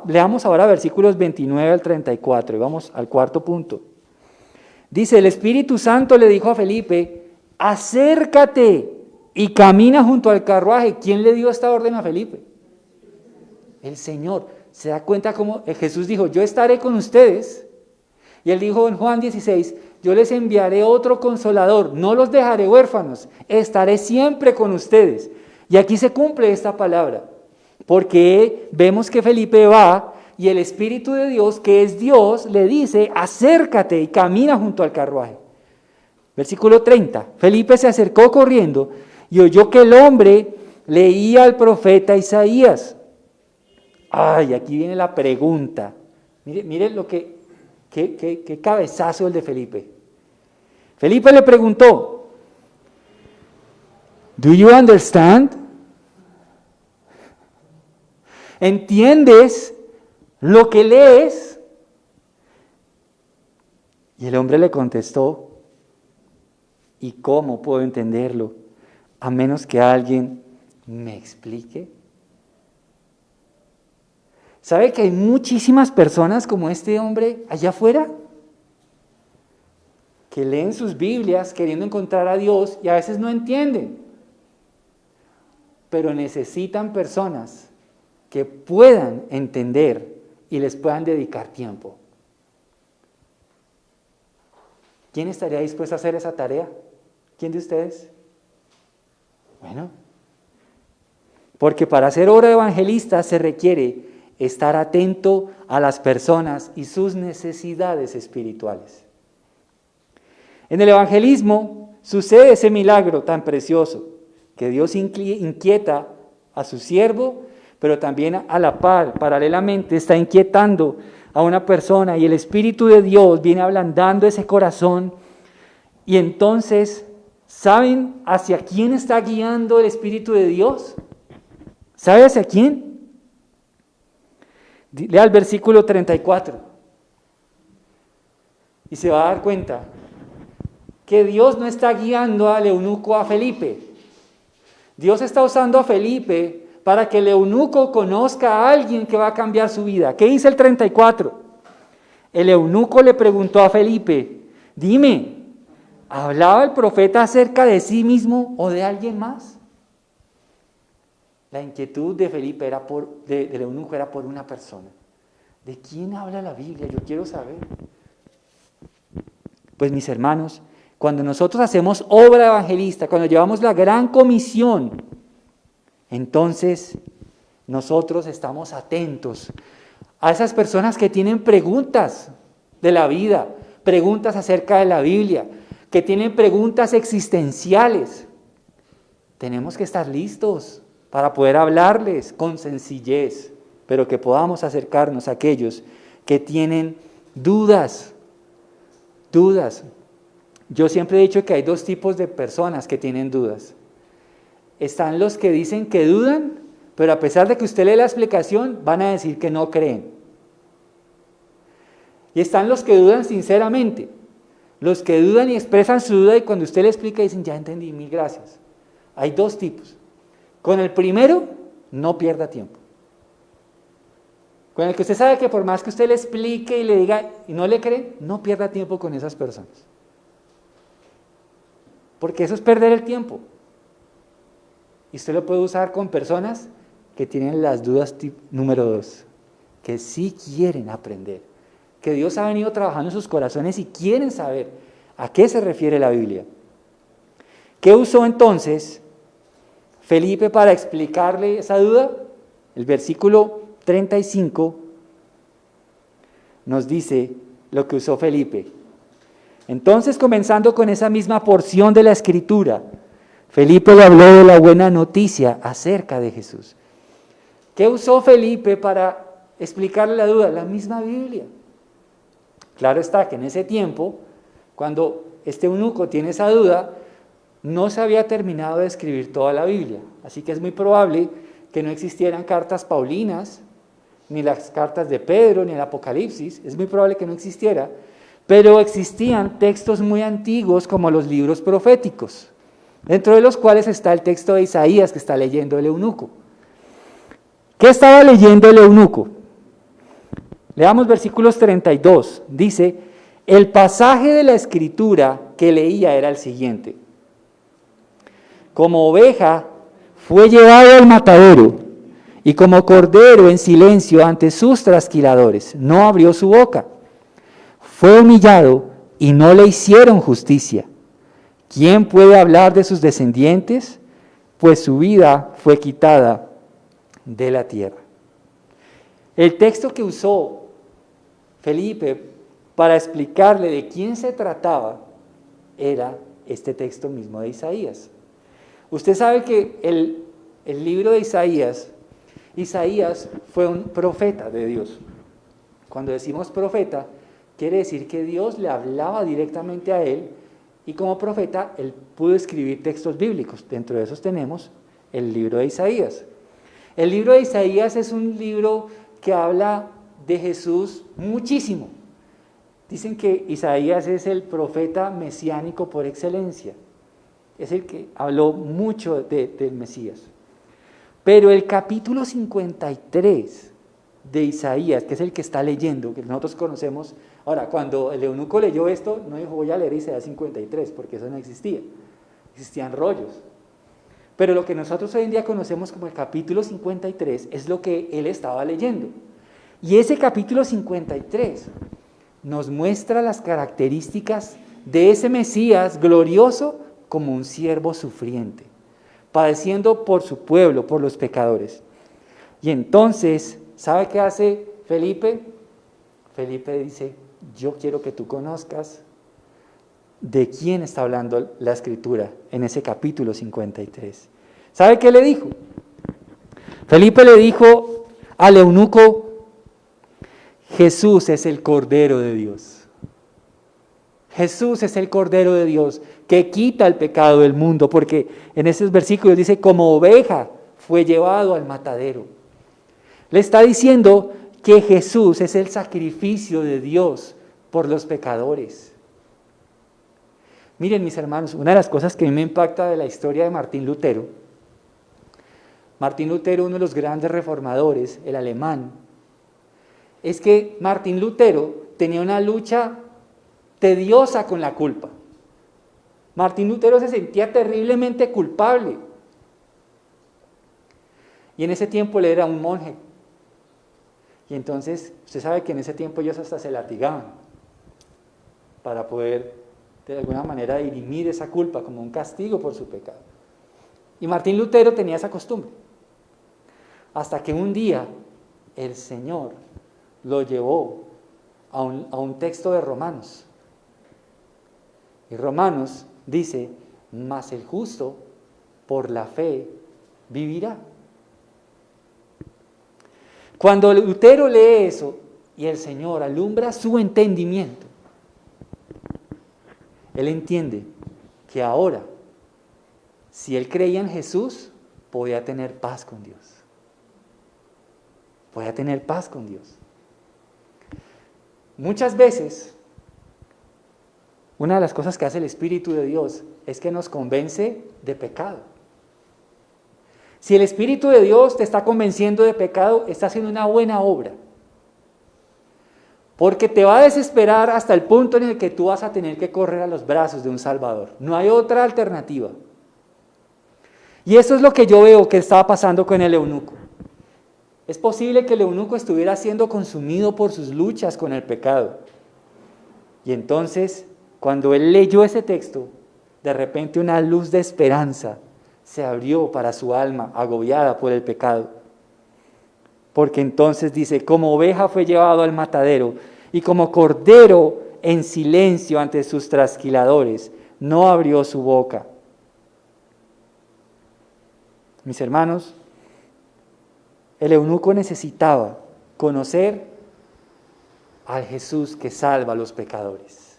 leamos ahora versículos 29 al 34, y vamos al cuarto punto. Dice, el Espíritu Santo le dijo a Felipe, acércate y camina junto al carruaje. ¿Quién le dio esta orden a Felipe? El Señor. ¿Se da cuenta cómo Jesús dijo, yo estaré con ustedes? Y él dijo en Juan 16, yo les enviaré otro consolador, no los dejaré huérfanos, estaré siempre con ustedes. Y aquí se cumple esta palabra, porque vemos que Felipe va y el Espíritu de Dios, que es Dios, le dice, acércate y camina junto al carruaje. Versículo 30, Felipe se acercó corriendo y oyó que el hombre leía al profeta Isaías. Ay, aquí viene la pregunta. Mire lo qué cabezazo el de Felipe. Felipe le preguntó, ¿Do you understand? ¿Entiendes lo que lees? Y el hombre le contestó, ¿y cómo puedo entenderlo? A menos que alguien me explique. ¿Sabe que hay muchísimas personas como este hombre allá afuera? Que leen sus Biblias queriendo encontrar a Dios y a veces no entienden. Pero necesitan personas que puedan entender y les puedan dedicar tiempo. ¿Quién estaría dispuesto a hacer esa tarea? ¿Quién de ustedes? Bueno, porque para ser obra evangelista se requiere estar atento a las personas y sus necesidades espirituales. En el evangelismo sucede ese milagro tan precioso, que Dios inquieta a su siervo, pero también a la par, paralelamente, está inquietando a una persona y el Espíritu de Dios viene ablandando ese corazón y entonces, ¿saben hacia quién está guiando el Espíritu de Dios? ¿Sabe hacia quién? Lea el versículo 34 y se va a dar cuenta que Dios no está guiando al eunuco a Felipe. Dios está usando a Felipe para que el eunuco conozca a alguien que va a cambiar su vida. ¿Qué dice el 34? El eunuco le preguntó a Felipe, dime, ¿hablaba el profeta acerca de sí mismo o de alguien más? La inquietud de Felipe del eunuco era por una persona. ¿De quién habla la Biblia? Yo quiero saber. Pues mis hermanos, cuando nosotros hacemos obra evangelista, cuando llevamos la gran comisión, entonces nosotros estamos atentos a esas personas que tienen preguntas de la vida, preguntas acerca de la Biblia, que tienen preguntas existenciales. Tenemos que estar listos para poder hablarles con sencillez, pero que podamos acercarnos a aquellos que tienen dudas. Yo siempre he dicho que hay dos tipos de personas que tienen dudas. Están los que dicen que dudan, pero a pesar de que usted lee la explicación, van a decir que no creen. Y están los que dudan sinceramente, los que dudan y expresan su duda y cuando usted le explica dicen, ya entendí, mil gracias. Hay dos tipos. Con el primero, no pierda tiempo. Con el que usted sabe que por más que usted le explique y le diga y no le cree, no pierda tiempo con esas personas. Porque eso es perder el tiempo. Y usted lo puede usar con personas que tienen las dudas número 2, que sí quieren aprender, que Dios ha venido trabajando en sus corazones y quieren saber a qué se refiere la Biblia. ¿Qué usó entonces Felipe para explicarle esa duda? El versículo 35 nos dice lo que usó Felipe. Entonces, comenzando con esa misma porción de la Escritura, Felipe le habló de la buena noticia acerca de Jesús. ¿Qué usó Felipe para explicarle la duda? La misma Biblia. Claro está que en ese tiempo, cuando este eunuco tiene esa duda, no se había terminado de escribir toda la Biblia. Así que es muy probable que no existieran cartas paulinas, ni las cartas de Pedro, ni el Apocalipsis. Es muy probable que no existiera. Pero existían textos muy antiguos como los libros proféticos, dentro de los cuales está el texto de Isaías que está leyendo el eunuco. ¿Qué estaba leyendo el eunuco? Leamos versículos 32. Dice, el pasaje de la Escritura que leía era el siguiente. como oveja fue llevado al matadero, y como cordero en silencio ante sus trasquiladores, no abrió su boca. Fue humillado y no le hicieron justicia. ¿Quién puede hablar de sus descendientes? Pues su vida fue quitada de la tierra. El texto que usó Felipe para explicarle de quién se trataba era este texto mismo de Isaías. Usted sabe que el libro de Isaías fue un profeta de Dios. Cuando decimos profeta, quiere decir que Dios le hablaba directamente a él, y como profeta él pudo escribir textos bíblicos. Dentro de esos tenemos el libro de Isaías. El libro de Isaías es un libro que habla de Jesús muchísimo. Dicen que Isaías es el profeta mesiánico por excelencia. Es el que habló mucho del Mesías. Pero el capítulo 53 de Isaías, que es el que está leyendo, que nosotros conocemos. Ahora, cuando el eunuco leyó esto, no dijo voy a leer Isaías 53, porque eso no existía. Existían rollos. Pero lo que nosotros hoy en día conocemos como el capítulo 53 es lo que él estaba leyendo. Y ese capítulo 53 nos muestra las características de ese Mesías glorioso como un siervo sufriente, padeciendo por su pueblo, por los pecadores. Y entonces, ¿sabe qué hace Felipe? Felipe dice, yo quiero que tú conozcas de quién está hablando la Escritura en ese capítulo 53. ¿Sabe qué le dijo? Felipe le dijo al eunuco, Jesús es el Cordero de Dios. Jesús es el Cordero de Dios que quita el pecado del mundo, porque en esos versículos dice, como oveja fue llevado al matadero. Le está diciendo que Jesús es el sacrificio de Dios por los pecadores. Miren, mis hermanos, una de las cosas que a mí me impacta de la historia de Martín Lutero, uno de los grandes reformadores, el alemán, es que Martín Lutero tenía una lucha tediosa con la culpa. Martín Lutero se sentía terriblemente culpable. Y en ese tiempo él era un monje. Y entonces, usted sabe que en ese tiempo ellos hasta se latigaban para poder, de alguna manera, dirimir esa culpa como un castigo por su pecado. Y Martín Lutero tenía esa costumbre. Hasta que un día el Señor lo llevó a un texto de Romanos. Y Romanos dice, mas el justo por la fe vivirá. Cuando Lutero lee eso y el Señor alumbra su entendimiento, él entiende que ahora, si él creía en Jesús, podía tener paz con Dios. Podía tener paz con Dios. Muchas veces, una de las cosas que hace el Espíritu de Dios es que nos convence de pecado. Si el Espíritu de Dios te está convenciendo de pecado, está haciendo una buena obra. Porque te va a desesperar hasta el punto en el que tú vas a tener que correr a los brazos de un Salvador. No hay otra alternativa. Y eso es lo que yo veo que estaba pasando con el eunuco. Es posible que el eunuco estuviera siendo consumido por sus luchas con el pecado. Y entonces, cuando él leyó ese texto, de repente una luz de esperanza se abrió para su alma agobiada por el pecado. Porque entonces dice, como oveja fue llevado al matadero y como cordero en silencio ante sus trasquiladores, no abrió su boca. Mis hermanos, el eunuco necesitaba conocer al Jesús que salva a los pecadores.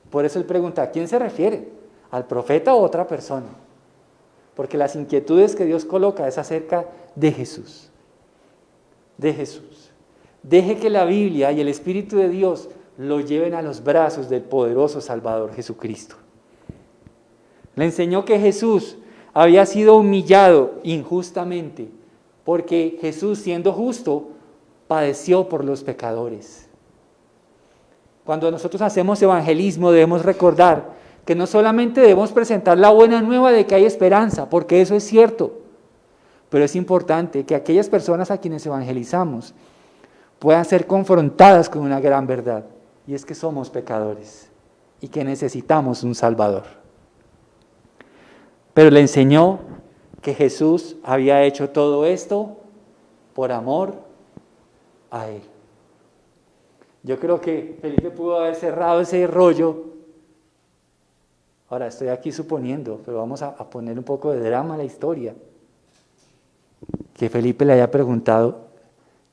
Por eso él pregunta, ¿a quién se refiere? ¿Al profeta o a otra persona? Porque las inquietudes que Dios coloca es acerca de Jesús. De Jesús. Deje que la Biblia y el Espíritu de Dios lo lleven a los brazos del poderoso Salvador Jesucristo. Le enseñó que Jesús había sido humillado injustamente, porque Jesús, siendo justo, padeció por los pecadores. Cuando nosotros hacemos evangelismo, debemos recordar que no solamente debemos presentar la buena nueva de que hay esperanza, porque eso es cierto, pero es importante que aquellas personas a quienes evangelizamos puedan ser confrontadas con una gran verdad, y es que somos pecadores y que necesitamos un Salvador. Pero le enseñó que Jesús había hecho todo esto por amor a él. Yo creo que Felipe pudo haber cerrado ese rollo. Ahora estoy aquí suponiendo, pero vamos a poner un poco de drama a la historia. Que Felipe le haya preguntado,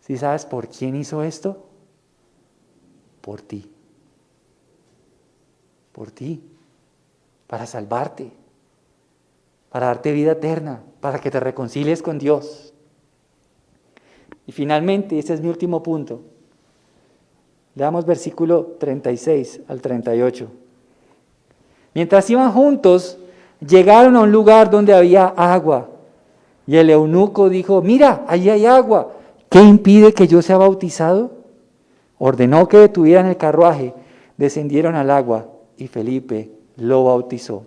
¿sí sabes por quién hizo esto? Por ti. Por ti. Para salvarte. Para darte vida eterna. Para que te reconcilies con Dios. Y finalmente, ese es mi último punto. Leamos versículo 36 al 38. Mientras iban juntos, llegaron a un lugar donde había agua. Y el eunuco dijo, mira, allí hay agua. ¿Qué impide que yo sea bautizado? Ordenó que detuvieran el carruaje, descendieron al agua y Felipe lo bautizó.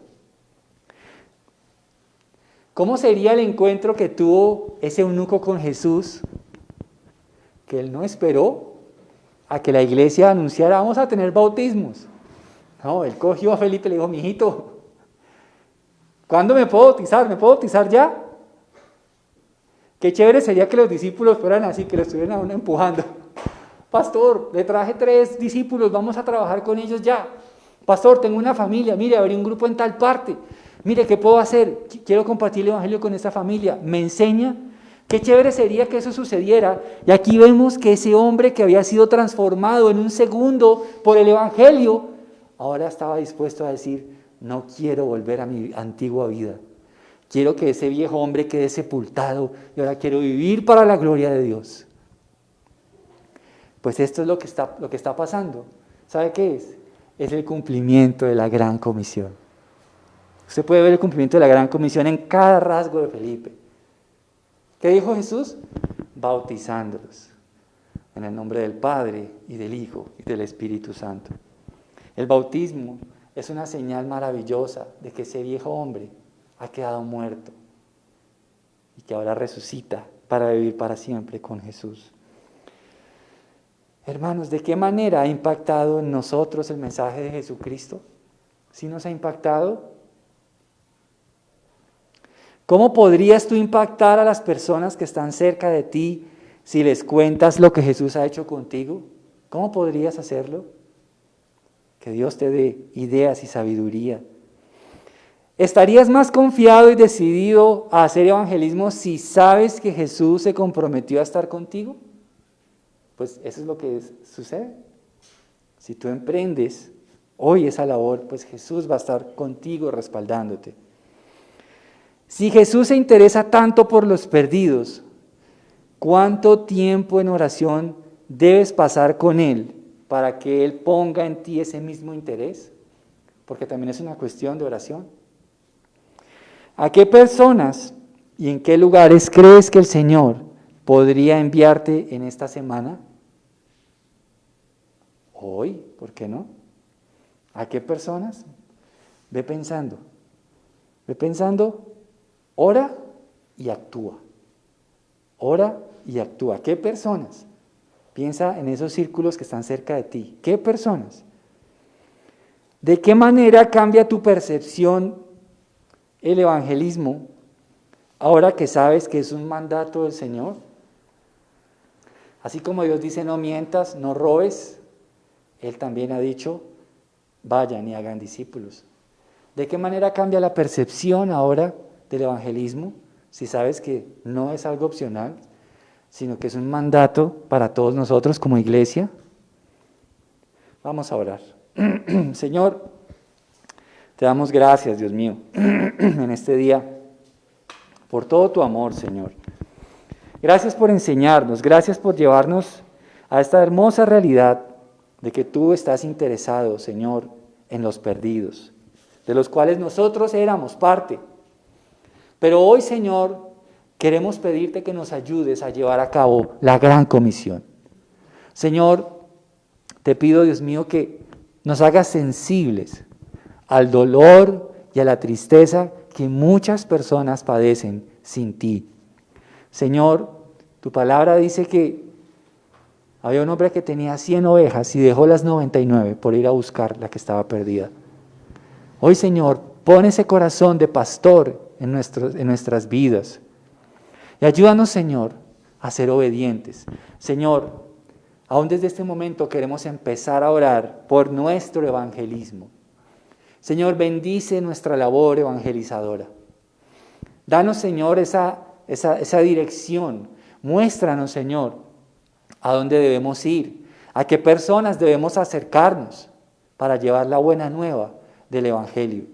¿Cómo sería el encuentro que tuvo ese eunuco con Jesús? Que él no esperó a que la iglesia anunciara, vamos a tener bautismos. No, él cogió a Felipe y le dijo, mijito, ¿cuándo me puedo bautizar? ¿Me puedo bautizar ya? Qué chévere sería que los discípulos fueran así, que lo estuvieran a uno empujando. Pastor, le traje 3 discípulos, vamos a trabajar con ellos ya. Pastor, tengo una familia, mire, abrí un grupo en tal parte. Mire, ¿qué puedo hacer? Quiero compartir el evangelio con esta familia. ¿Me enseña? Qué chévere sería que eso sucediera. Y aquí vemos que ese hombre que había sido transformado en un segundo por el evangelio, ahora estaba dispuesto a decir, no quiero volver a mi antigua vida. Quiero que ese viejo hombre quede sepultado y ahora quiero vivir para la gloria de Dios. Pues esto es lo que está pasando. ¿Sabe qué es? Es el cumplimiento de la gran comisión. Usted puede ver el cumplimiento de la gran comisión en cada rasgo de Felipe. ¿Qué dijo Jesús? Bautizándolos en el nombre del Padre y del Hijo y del Espíritu Santo. El bautismo es una señal maravillosa de que ese viejo hombre ha quedado muerto y que ahora resucita para vivir para siempre con Jesús. Hermanos, ¿de qué manera ha impactado en nosotros el mensaje de Jesucristo? ¿Sí nos ha impactado? ¿Cómo podrías tú impactar a las personas que están cerca de ti si les cuentas lo que Jesús ha hecho contigo? ¿Cómo podrías hacerlo? Que Dios te dé ideas y sabiduría. ¿Estarías más confiado y decidido a hacer evangelismo si sabes que Jesús se comprometió a estar contigo? Pues eso es lo que sucede. Si tú emprendes hoy esa labor, pues Jesús va a estar contigo respaldándote. Si Jesús se interesa tanto por los perdidos, ¿cuánto tiempo en oración debes pasar con Él para que Él ponga en ti ese mismo interés? Porque también es una cuestión de oración. ¿A qué personas y en qué lugares crees que el Señor podría enviarte en esta semana? Hoy, ¿por qué no? ¿A qué personas? Ve pensando, ora y actúa. Ora y actúa. ¿Qué personas? Piensa en esos círculos que están cerca de ti. ¿Qué personas? ¿De qué manera cambia tu percepción el evangelismo ahora que sabes que es un mandato del Señor? Así como Dios dice no mientas, no robes, Él también ha dicho vayan y hagan discípulos. ¿De qué manera cambia la percepción ahora del evangelismo si sabes que no es algo opcional, sino que es un mandato para todos nosotros como iglesia? Vamos a orar. Señor, te damos gracias, Dios mío, en este día, por todo tu amor, Señor. Gracias por enseñarnos, gracias por llevarnos a esta hermosa realidad de que tú estás interesado, Señor, en los perdidos, de los cuales nosotros éramos parte. Pero hoy, Señor, queremos pedirte que nos ayudes a llevar a cabo la gran comisión. Señor, te pido, Dios mío, que nos hagas sensibles al dolor y a la tristeza que muchas personas padecen sin ti. Señor, tu palabra dice que había un hombre que tenía 100 ovejas y dejó las 99 por ir a buscar la que estaba perdida. Hoy, Señor, pon ese corazón de pastor en nuestras vidas. Y ayúdanos, Señor, a ser obedientes. Señor, aún desde este momento queremos empezar a orar por nuestro evangelismo. Señor, bendice nuestra labor evangelizadora. Danos, Señor, esa dirección. Muéstranos, Señor, a dónde debemos ir, a qué personas debemos acercarnos para llevar la buena nueva del Evangelio.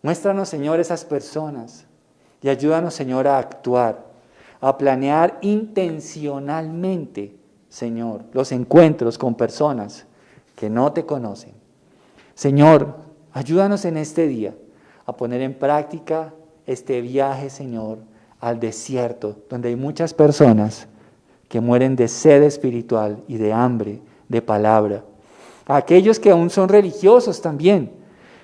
Muéstranos, Señor, esas personas y ayúdanos, Señor, a actuar, a planear intencionalmente, Señor, los encuentros con personas que no te conocen. Señor, ayúdanos en este día a poner en práctica este viaje, Señor, al desierto, donde hay muchas personas que mueren de sed espiritual y de hambre de palabra. A aquellos que aún son religiosos también,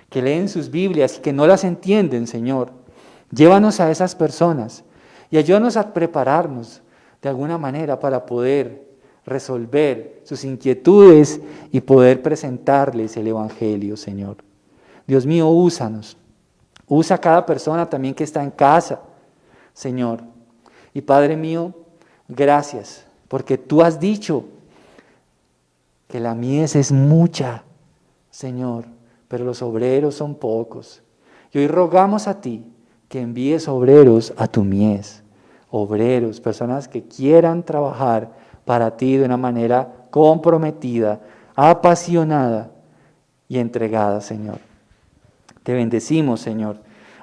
que leen sus Biblias y que no las entienden, Señor. Llévanos a esas personas y ayúdanos a prepararnos de alguna manera para poder resolver sus inquietudes y poder presentarles el Evangelio, Señor. Dios mío, úsanos. Usa a cada persona también que está en casa, Señor. Y Padre mío, gracias, porque tú has dicho que la mies es mucha, Señor, pero los obreros son pocos. Y hoy rogamos a ti que envíes obreros a tu mies, obreros, personas que quieran trabajar para ti de una manera comprometida, apasionada y entregada, Señor. Te bendecimos, Señor.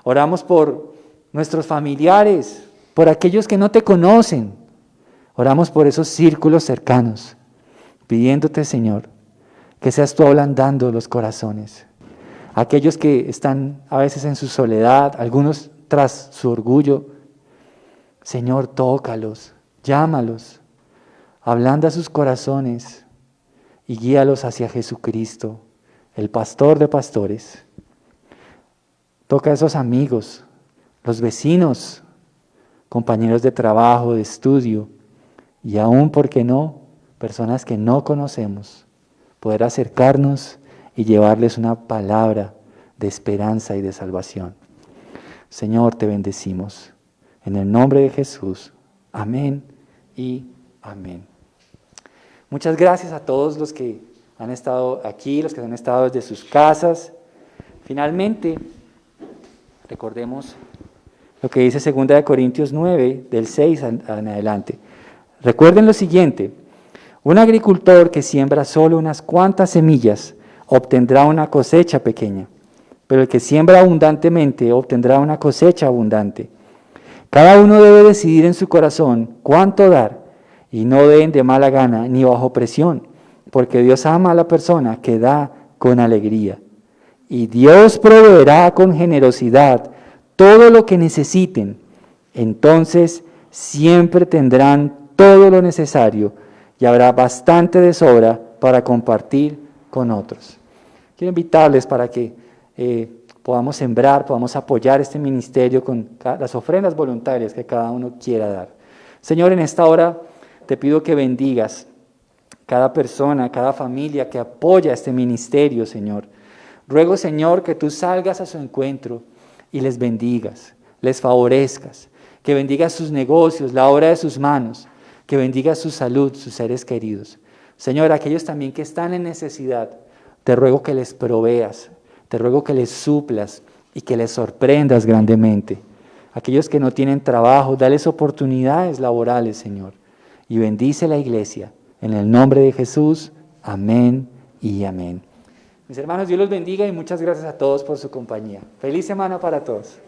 Oramos por nuestros familiares, por aquellos que no te conocen. Oramos por esos círculos cercanos, pidiéndote, Señor, que seas tú ablandando los corazones. Aquellos que están a veces en su soledad, algunos tras su orgullo. Señor, tócalos, llámalos, ablanda sus corazones y guíalos hacia Jesucristo, el pastor de pastores. Toca a esos amigos, los vecinos, compañeros de trabajo, de estudio, y aún, ¿por qué no?, personas que no conocemos, poder acercarnos y llevarles una palabra de esperanza y de salvación. Señor, te bendecimos. En el nombre de Jesús. Amén y amén. Muchas gracias a todos los que han estado aquí, los que han estado desde sus casas. Finalmente, recordemos lo que dice 2 Corintios 9, del 6 en adelante. Recuerden lo siguiente: un agricultor que siembra solo unas cuantas semillas obtendrá una cosecha pequeña, pero el que siembra abundantemente obtendrá una cosecha abundante. Cada uno debe decidir en su corazón cuánto dar, y no den de mala gana ni bajo presión, porque Dios ama a la persona que da con alegría. Y Dios proveerá con generosidad todo lo que necesiten. Entonces siempre tendrán todo lo necesario y habrá bastante de sobra para compartir con otros. Quiero invitarles para que podamos sembrar, podamos apoyar este ministerio con las ofrendas voluntarias que cada uno quiera dar. Señor, en esta hora te pido que bendigas cada persona, cada familia que apoya este ministerio, Señor. Ruego, Señor, que tú salgas a su encuentro y les bendigas, les favorezcas, que bendigas sus negocios, la obra de sus manos, que bendigas su salud, sus seres queridos. Señor, aquellos también que están en necesidad, te ruego que les proveas, te ruego que les suplas y que les sorprendas grandemente. Aquellos que no tienen trabajo, dales oportunidades laborales, Señor, y bendice la iglesia. En el nombre de Jesús, amén y amén. Mis hermanos, Dios los bendiga y muchas gracias a todos por su compañía. Feliz semana para todos.